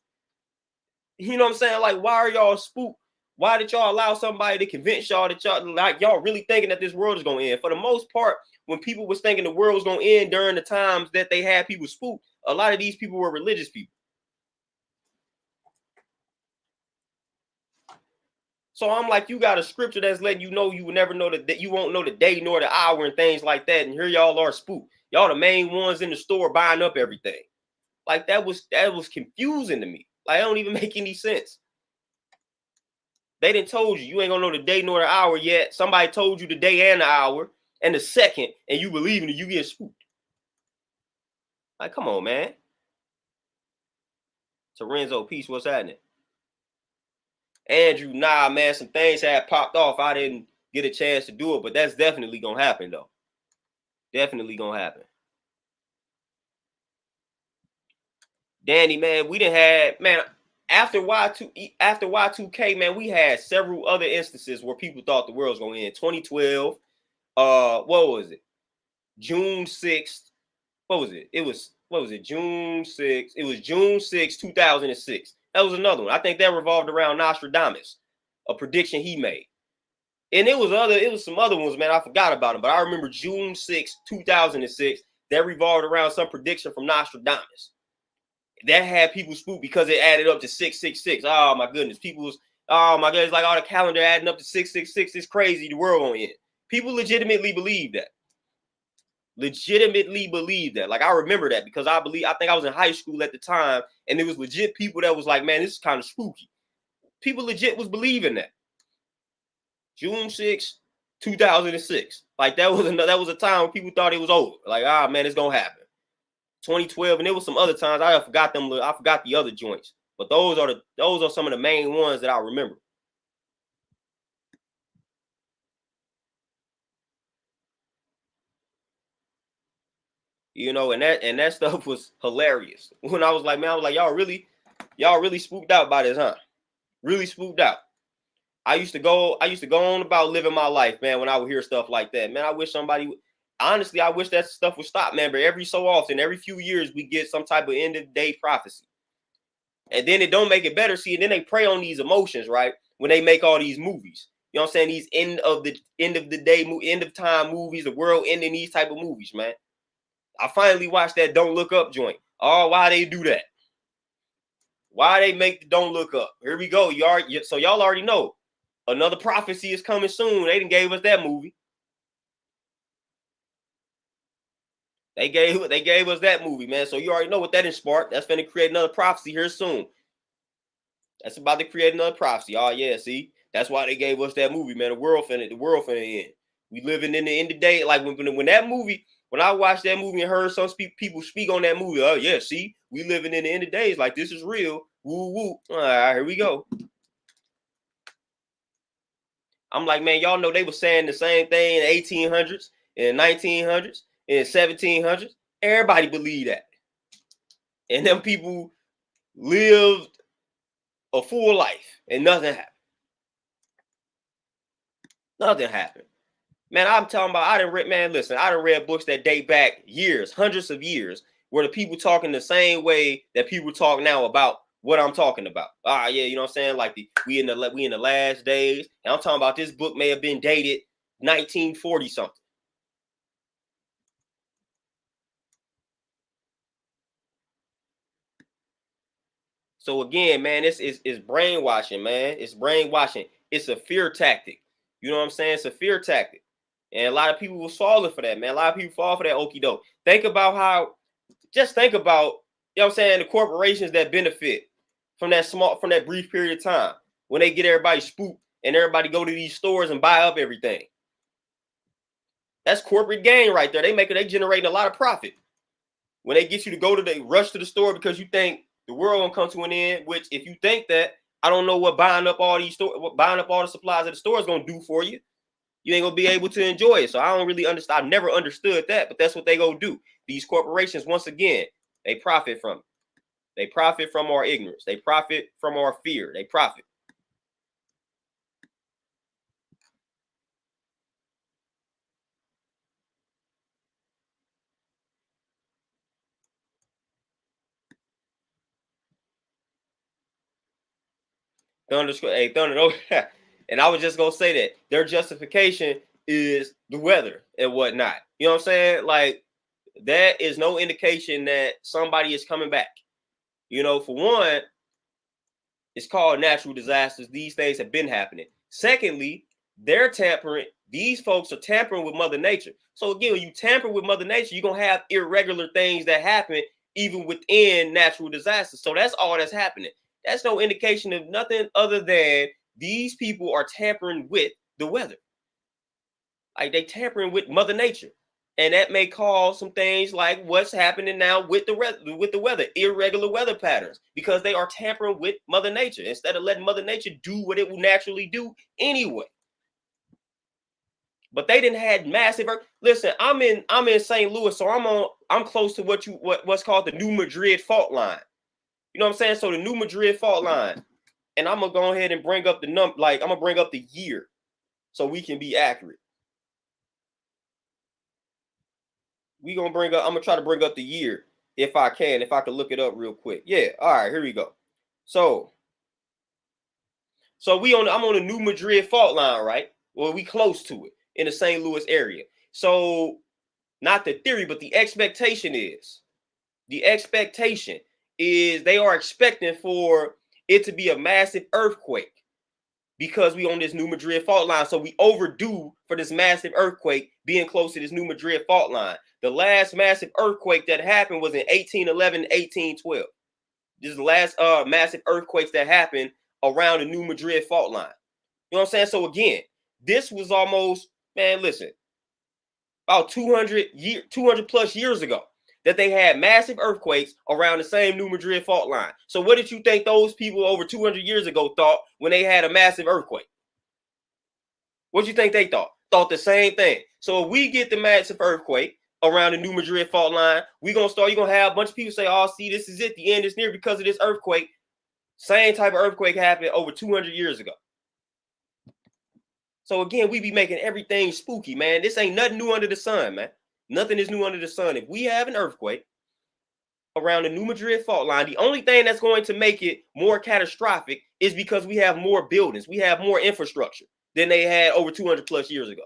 Speaker 1: You know what I'm saying? Like, why are y'all spooked? Why did y'all allow somebody to convince y'all that y'all really thinking that this world is going to end? For the most part, when people was thinking the world was going to end during the times that they had people spooked, a lot of these people were religious people. So I'm like, you got a scripture that's letting you know you will never know that you won't know the day nor the hour and things like that. And here y'all are spooked. Y'all the main ones in the store buying up everything. Like, that was confusing to me. Like, it don't even make any sense. They didn't told you ain't gonna know the day nor the hour yet. Somebody told you the day and the hour and the second, and you believe in it, you get spooked. Like, come on, man. Lorenzo, peace, what's happening? Andrew, nah, man, some things had popped off. I didn't get a chance to do it, but that's definitely gonna happen, though. Definitely gonna happen. Danny, man, we didn't have, man, after Y2K, man, we had several other instances where people thought the world was gonna end. 2012, what was it? June 6th. What was it? June 6th. It was June 6th, 2006. That was another one. I think that revolved around Nostradamus, a prediction he made. And it was some other ones, man. I forgot about them, but I remember June 6th, 2006. That revolved around some prediction from Nostradamus. That had people spooked because it added up to 666. Oh my goodness. Oh my goodness, like all the calendar adding up to 666. It's crazy. The world gonna end. People legitimately believe that. Like, I remember that because I think I was in high school at the time, and there was legit people that was like, man, this is kind of spooky. People legit was believing that. June 6th, 2006. Like, that was a time when people thought it was over. Like, man, it's gonna happen. 2012, and there was some other times I forgot the other joints, but those are some of the main ones that I remember. You know, and that stuff was hilarious. When I was like, man, y'all really spooked out by this, huh? Really spooked out. I used to go on about living my life, man, when I would hear stuff like that. Man, I wish that stuff would stop, man. But every so often, every few years, we get some type of end of day prophecy. And then it don't make it better. See, and then they prey on these emotions, right? When they make all these movies. You know what I'm saying? These end of the day, end of time movies, the world ending, these type of movies, man. I finally watched that Don't Look Up joint. Oh, why they do that? Why they make the Don't Look Up? Here we go. So y'all already know. Another prophecy is coming soon. They done gave us that movie. They gave us that movie, man. So you already know what that is sparked. That's finna create another prophecy here soon. That's about to create another prophecy. Oh yeah, see, that's why they gave us that movie, man. The world finna end. We living in the end of the day. Like when that movie, when I watched that movie and heard some people speak on that movie, oh yeah, see, we living in the end of days. Like this is real. Woo woo. All right, here we go. I'm like, man, y'all know they were saying the same thing in the 1800s, in the 1900s, in the 1700s. Everybody believed that, and them people lived a full life, and nothing happened. Nothing happened. Man, I'm talking about, I done read books that date back years, hundreds of years, where the people talking the same way that people talk now about what I'm talking about. Yeah, you know what I'm saying? Like we in the last days. And I'm talking about this book may have been dated 1940 something. So again, man, it's brainwashing, man. It's brainwashing. It's a fear tactic. You know what I'm saying? It's a fear tactic. And a lot of people was falling for that, man. A lot of people fall for that okie doke. Think about, you know what I'm saying, the corporations that benefit from that brief period of time when they get everybody spooked and everybody go to these stores and buy up everything. That's corporate gain right there. They generating a lot of profit. When they get you to they rush to the store because you think the world gonna come to an end, which if you think that, I don't know what buying up all the supplies at the store is gonna do for you. You ain't gonna be able to enjoy it. So I don't really understand. I've never understood that, but that's what they go do. These corporations, once again, they profit from it. They profit from our ignorance. They profit from our fear. They profit. Thunder. And I was just gonna say that their justification is the weather and whatnot. You know what I'm saying? Like that is no indication that somebody is coming back. You know, for one, it's called natural disasters. These things have been happening. Secondly, these folks are tampering with Mother Nature. So again, when you tamper with Mother Nature, you're gonna have irregular things that happen even within natural disasters. So that's all that's happening. That's no indication of nothing other than these people are tampering with the weather. Like they tampering with Mother Nature. And that may cause some things like what's happening now with the weather, irregular weather patterns, because they are tampering with Mother Nature instead of letting Mother Nature do what it will naturally do anyway. But they didn't had massive. Listen, I'm in St. Louis, so I'm close to what's called the New Madrid fault line. You know what I'm saying? So the New Madrid fault line, and I'm gonna go ahead and bring up I'm gonna bring up the year, so we can be accurate. I'm gonna try to bring up the year if I could look it up real quick. Yeah, all right, here we go. So I'm on the New Madrid fault line, right? Well, we close to it in the St. Louis area. So not the theory, but the expectation is they are expecting for it to be a massive earthquake because we on this New Madrid fault line. So we overdue for this massive earthquake being close to this New Madrid fault line. The last massive earthquake that happened was in 1811, 1812. This is the last massive earthquakes that happened around the New Madrid fault line. You know what I'm saying? So again, this was almost, man, listen, about 200 plus years ago that they had massive earthquakes around the same New Madrid fault line. So what did you think those people over 200 years ago thought when they had a massive earthquake? What do you think they thought? Thought the same thing. So if we get the massive earthquake around the New Madrid fault line, you're going to have a bunch of people say, oh, see, this is it. The end is near because of this earthquake. Same type of earthquake happened over 200 years ago. So again, we be making everything spooky, man. This ain't nothing new under the sun, man. Nothing is new under the sun. If we have an earthquake, around the New Madrid fault line. The only thing that's going to make it more catastrophic is because we have more buildings. We have more infrastructure than they had over 200 plus years ago.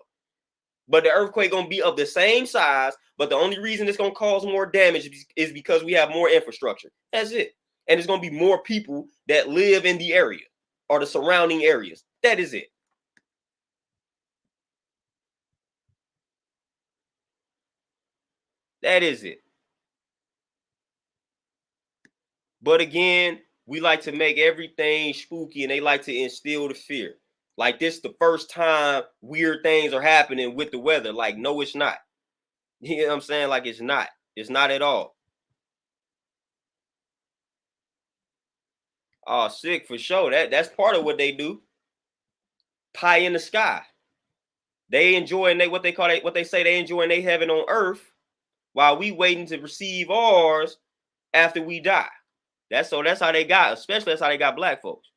Speaker 1: But the earthquake going to be of the same size, but the only reason it's going to cause more damage is because we have more infrastructure. That's it. And it's going to be more people that live in the area or the surrounding areas. That is it. That is it. But again, we like to make everything spooky and they like to instill the fear. Like this the first time weird things are happening with the weather. Like, no, it's not. You know what I'm saying? Like, it's not. It's not at all. Oh, sick for sure. That's part of what they do. Pie in the sky. They enjoying what they call it, what they say they enjoying their heaven on earth while we waiting to receive ours after we die. That's how they got, especially that's how they got black folks.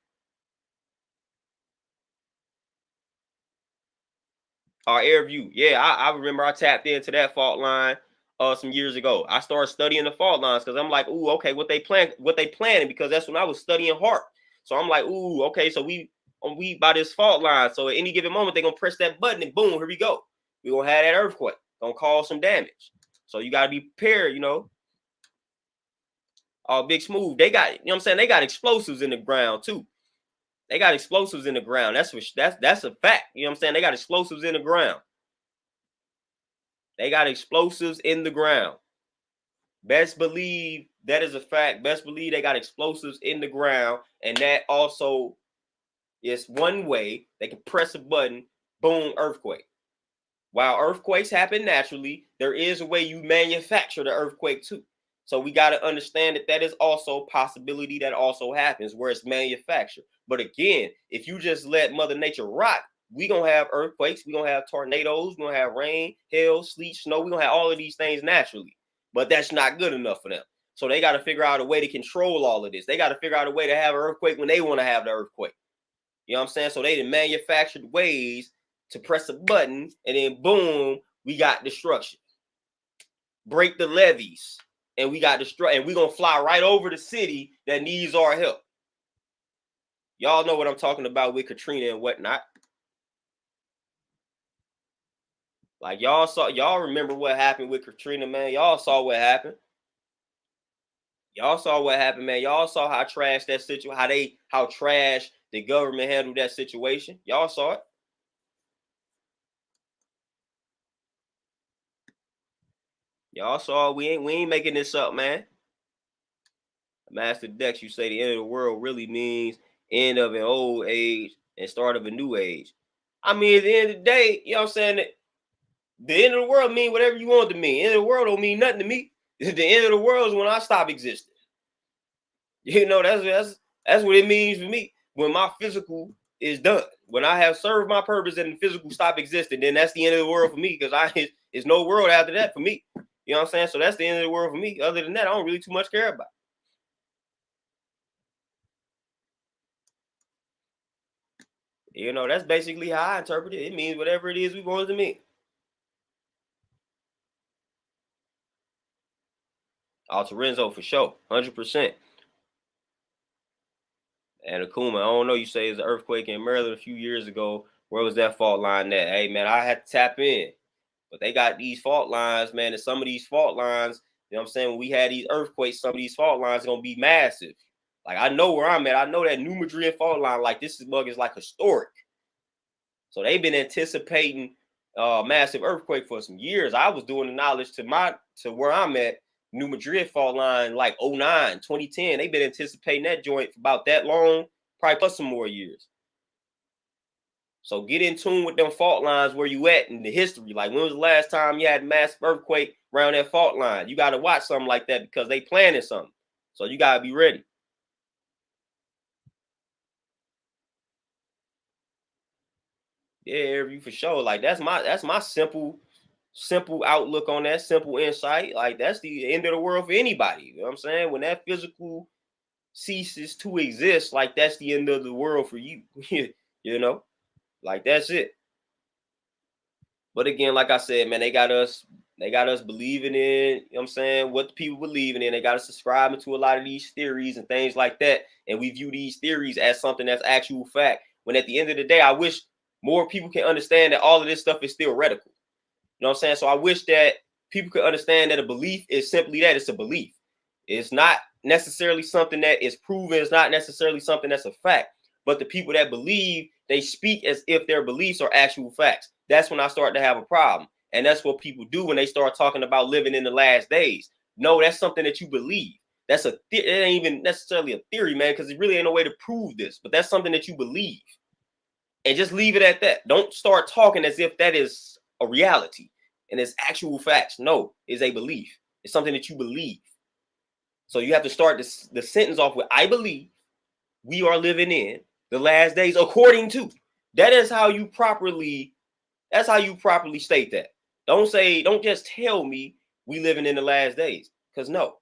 Speaker 1: Our air view. Yeah, I remember I tapped into that fault line some years ago. I started studying the fault lines because I'm like, ooh, okay, what they planning, because that's when I was studying HARP. So I'm like, ooh, okay, so we by this fault line. So at any given moment, they're gonna press that button and boom, here we go. We're gonna have that earthquake, gonna cause some damage. So you gotta be prepared, you know. Big Smooth, they got, you know what I'm saying? They got explosives in the ground too. They got explosives in the ground. That's a fact. You know what I'm saying? They got explosives in the ground. They got explosives in the ground. Best believe that is a fact. Best believe they got explosives in the ground. And that also is one way they can press a button, boom, earthquake. While earthquakes happen naturally, there is a way you manufacture the earthquake too. So we got to understand that is also a possibility that also happens where it's manufactured. But again, if you just let Mother Nature rock, we going to have earthquakes, we going to have tornadoes, we going to have rain, hail, sleet, snow. we going to have all of these things naturally. But that's not good enough for them. So they got to figure out a way to control all of this. They got to figure out a way to have an earthquake when they want to have the earthquake. You know what I'm saying? So they done manufactured ways to press a button and then boom, we got destruction. Break the levees and we got destroyed, and we're gonna fly right over the city that needs our help. Y'all know what I'm talking about with Katrina and whatnot. Like y'all remember what happened with Katrina, man. Y'all saw what happened. Y'all saw what happened, man. Y'all saw how trash that situation, how trash the government handled that situation. Y'all saw it. Y'all saw we ain't making this up, man. Master Dex, you say the end of the world really means end of an old age and start of a new age. I mean, at the end of the day, you know what I'm saying? The end of the world mean whatever you want it to mean. End of the world don't mean nothing to me. The end of the world is when I stop existing. You know, that's what it means for me. When my physical is done, when I have served my purpose and the physical stop existing, then that's the end of the world for me, because it's no world after that for me. You know what I'm saying? So that's the end of the world for me. Other than that, I don't really too much care about. You know, that's basically how I interpret it. It means whatever it is we want it to mean. Lorenzo for sure, 100%. And Akuma, I don't know, you say it's an earthquake in Maryland a few years ago. Where was that fault line at? Hey, man, I had to tap in. But they got these fault lines, man, and some of these fault lines, you know what I'm saying, when we had these earthquakes, some of these fault lines are going to be massive. Like, I know where I'm at. I know that New Madrid fault line, like, this bug is like historic. So they've been anticipating massive earthquake for some years. I was doing the knowledge to where I'm at, New Madrid fault line, like 09, 2010. They've been anticipating that joint for about that long, probably plus some more years. So get in tune with them fault lines where you at in the history. Like, when was the last time you had a massive earthquake around that fault line? You got to watch something like that because they planning something. So you got to be ready. Yeah, you for sure. Like, that's my simple outlook on that, simple insight. Like, that's the end of the world for anybody. You know what I'm saying? When that physical ceases to exist, like, that's the end of the world for you. You know, like, that's it. But again, like I said, man, they got us They got us believing in, you know what I'm saying, what the people believing in. They got us subscribing to a lot of these theories and things like that. And we view these theories as something that's actual fact. When at the end of the day, I wish more people can understand that all of this stuff is theoretical. You know what I'm saying? So I wish that people could understand that a belief is simply that. It's a belief. It's not necessarily something that is proven. It's not necessarily something that's a fact. But the people that believe, they speak as if their beliefs are actual facts. That's when I start to have a problem. And that's what people do when they start talking about living in the last days. No, that's something that you believe. That's it ain't even necessarily a theory, man, because it really ain't no way to prove this. But that's something that you believe. And just leave it at that. Don't start talking as if that is a reality and it's actual facts. No, it's a belief. It's something that you believe. So you have to start the sentence off with, I believe we are living in the last days according to. That is how you properly, state that. Don't just tell me we living in the last days. Because no,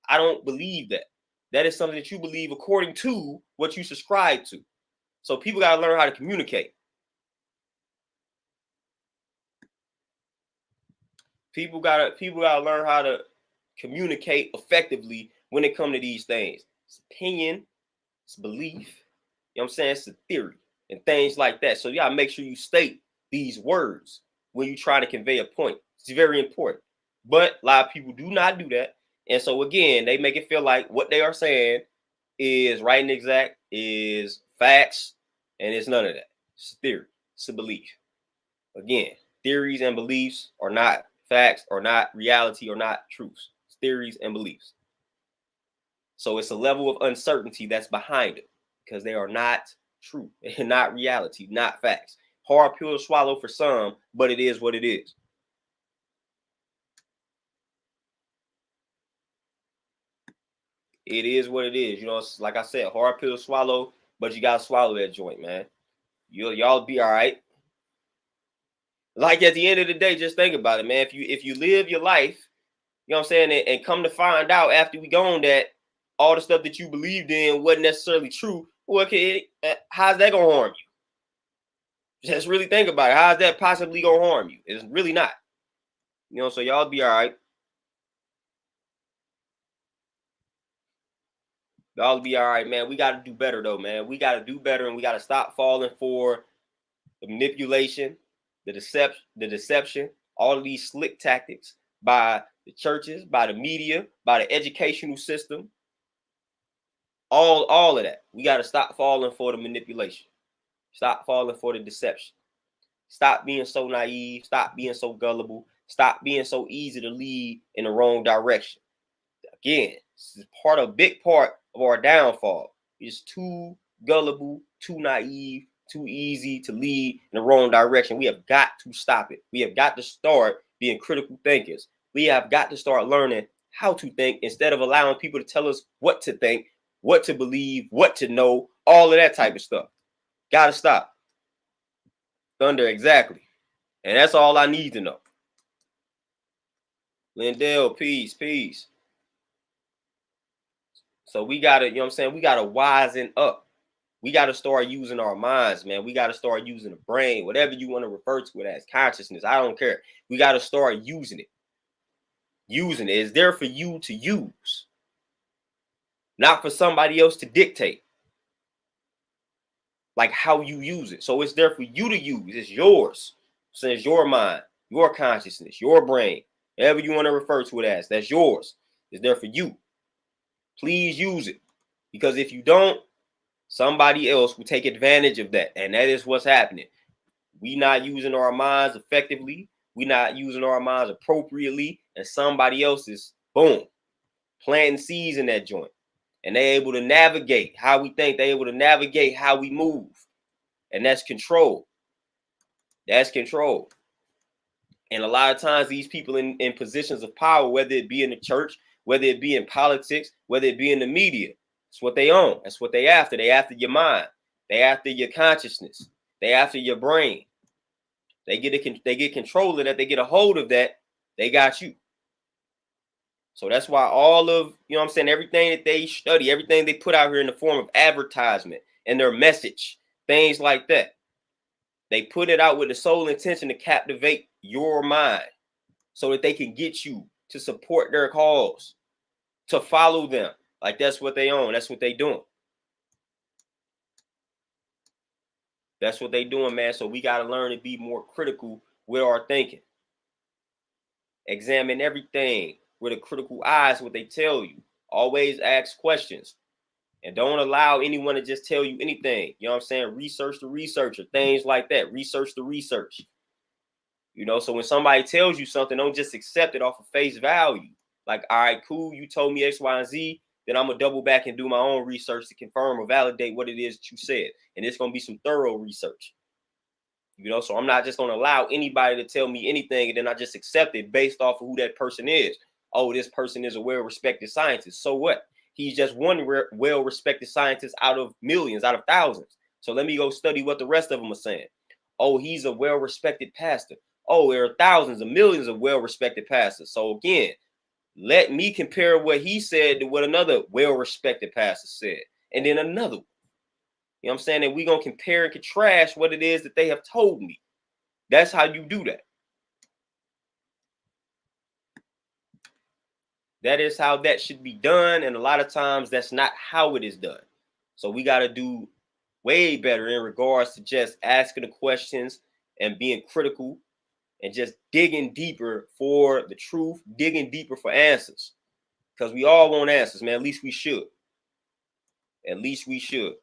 Speaker 1: I don't believe that. That is something that you believe according to what you subscribe to. So people got to learn how to communicate. People gotta learn how to communicate effectively when it comes to these things. It's opinion, it's belief, you know what I'm saying? It's a theory and things like that. So you gotta make sure you state these words when you try to convey a point. It's very important. But a lot of people do not do that. And so again, they make it feel like what they are saying is right and exact, is facts, and it's none of that. It's a theory, it's a belief. Again, theories and beliefs are not facts, or not reality, or not truths. It's theories and beliefs. So it's a level of uncertainty that's behind it because they are not true, and not reality, not facts. Hard pill to swallow for some, but it is what it is. It is what it is. You know, it's, like I said, hard pill to swallow, but you gotta swallow that joint, man. Y'all be all right. Like at the end of the day, just think about it, man. If you live your life, you know what I'm saying, and come to find out after we gone that all the stuff that you believed in wasn't necessarily true, well, how's that gonna harm you? Just really think about it. How's that possibly gonna harm you? It's really not. You know, so y'all be all right. Y'all be all right, man. We got to do better, though, man. We got to do better, and we got to stop falling for the manipulation, the deception, all of these slick tactics by the churches, by the media, by the educational system, all of that. We got to stop falling for the manipulation. Stop falling for the deception. Stop being so naive. Stop being so gullible. Stop being so easy to lead in the wrong direction. Again, this is a big part of our downfall. It's too gullible, too naive, too easy to lead in the wrong direction. We have got to stop it. We have got to start being critical thinkers. We have got to start learning how to think instead of allowing people to tell us what to think, what to believe, what to know, all of that type of stuff. Got to stop. Thunder, exactly. And that's all I need to know. Lindell, peace. So we got to, you know what I'm saying? We got to wisen up. We got to start using our minds, man. We got to start using the brain, whatever you want to refer to it as, consciousness. I don't care. We got to start using it. Using it. It's there for you to use, not for somebody else to dictate, like how you use it. So it's there for you to use. It's yours. So it's your mind, your consciousness, your brain, whatever you want to refer to it as. That's yours. It's there for you. Please use it, because if you don't, somebody else will take advantage of that, and that is what's happening. We not using our minds effectively. We not using our minds appropriately, and somebody else is, boom, planting seeds in that joint, and they're able to navigate how we think. They're able to navigate how we move, and that's control. That's control. And a lot of times these people in positions of power, whether it be in the church, whether it be in politics, whether it be in the media, it's what they own. That's what they after. They after your mind. They after your consciousness. They after your brain. They get control of that. They get a hold of that. They got you. So that's why all of, you know what I'm saying, everything that they study, everything they put out here in the form of advertisement and their message, things like that, they put it out with the sole intention to captivate your mind so that they can get you to support their cause, to follow them. Like that's what they own. That's what they doing. That's what they doing, man. So we got to learn to be more critical with our thinking. Examine everything with a critical eye is what they tell you. Always ask questions. And don't allow anyone to just tell you anything. You know what I'm saying? Research the researcher, things like that. Research the research. You know, so when somebody tells you something, don't just accept it off of face value. Like, all right, cool, you told me X, Y, and Z, then I'm going to double back and do my own research to confirm or validate what it is that you said. And it's going to be some thorough research. You know, so I'm not just going to allow anybody to tell me anything and then I just accept it based off of who that person is. Oh, this person is a well-respected scientist. So what? He's just one well-respected scientist out of millions, out of thousands. So let me go study what the rest of them are saying. Oh, he's a well-respected pastor. Oh, there are thousands of millions of well-respected pastors. So again, let me compare what he said to what another well-respected pastor said. And then another one. You know what I'm saying? And we're going to compare and contrast what it is that they have told me. That's how you do that. That is how that should be done. And a lot of times that's not how it is done. So we got to do way better in regards to just asking the questions and being critical and just digging deeper for the truth, digging deeper for answers. Because we all want answers, man. At least we should. At least we should.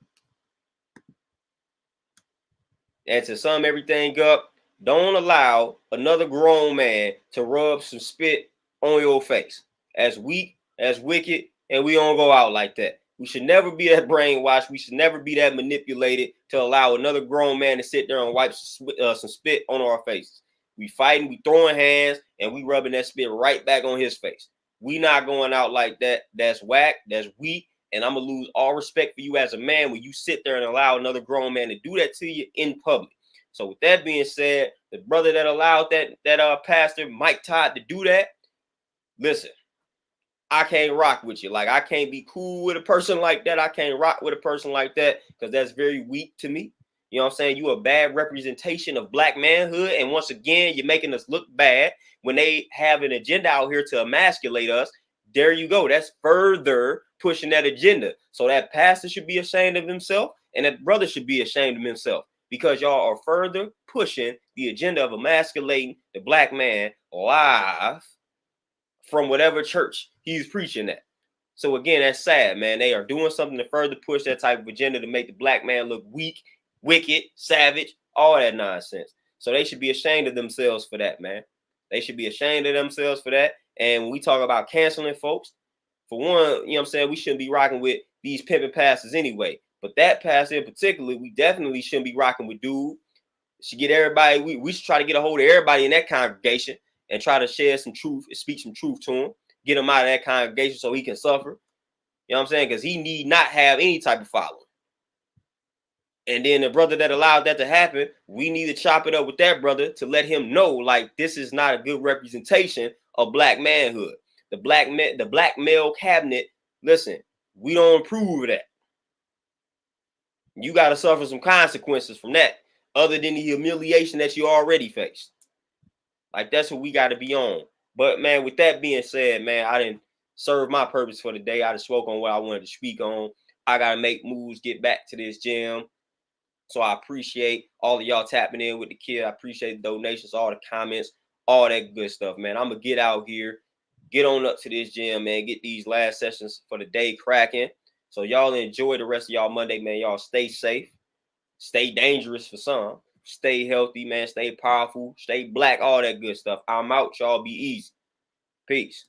Speaker 1: And to sum everything up, don't allow another grown man to rub some spit on your face. As weak, as wicked, and we don't go out like that. We should never be that brainwashed. We should never be that manipulated to allow another grown man to sit there and wipe some spit on our faces. We fighting, we throwing hands, and we rubbing that spit right back on his face. We not going out like that. That's whack. That's weak. And I'm going to lose all respect for you as a man when you sit there and allow another grown man to do that to you in public. So with that being said, the brother that allowed that Pastor Mike Todd to do that, listen, I can't rock with you. Like, I can't be cool with a person like that. I can't rock with a person like that because that's very weak to me. You know what I'm saying? You a bad representation of black manhood. And once again, you're making us look bad when they have an agenda out here to emasculate us. There you go. That's further pushing that agenda. So that pastor should be ashamed of himself and that brother should be ashamed of himself because y'all are further pushing the agenda of emasculating the black man live from whatever church he's preaching at. So again, that's sad, man. They are doing something to further push that type of agenda to make the black man look weak, wicked, savage, all that nonsense. So they should be ashamed of themselves for that, man. They should be ashamed of themselves for that. And when we talk about canceling folks, for one, you know what I'm saying, we shouldn't be rocking with these pimping pastors anyway. But that pastor in particular, we definitely shouldn't be rocking with dude. Should get everybody, we should try to get a hold of everybody in that congregation and try to share some truth and speak some truth to him. Get him out of that congregation so he can suffer. You know what I'm saying? Because he need not have any type of following. And then the brother that allowed that to happen, we need to chop it up with that brother to let him know, like, this is not a good representation of black manhood. The black male cabinet, listen, we don't approve of that. You got to suffer some consequences from that, other than the humiliation that you already faced. Like, that's what we got to be on. But, man, with that being said, man, I didn't serve my purpose for the day. I just spoke on what I wanted to speak on. I got to make moves, get back to this gym. So I appreciate all of y'all tapping in with the kid. I appreciate the donations, all the comments, all that good stuff, man. I'm going to get out here, get on up to this gym, man, get these last sessions for the day cracking. So y'all enjoy the rest of y'all Monday, man. Y'all stay safe, stay dangerous for some, stay healthy, man, stay powerful, stay black, all that good stuff. I'm out. Y'all be easy. Peace.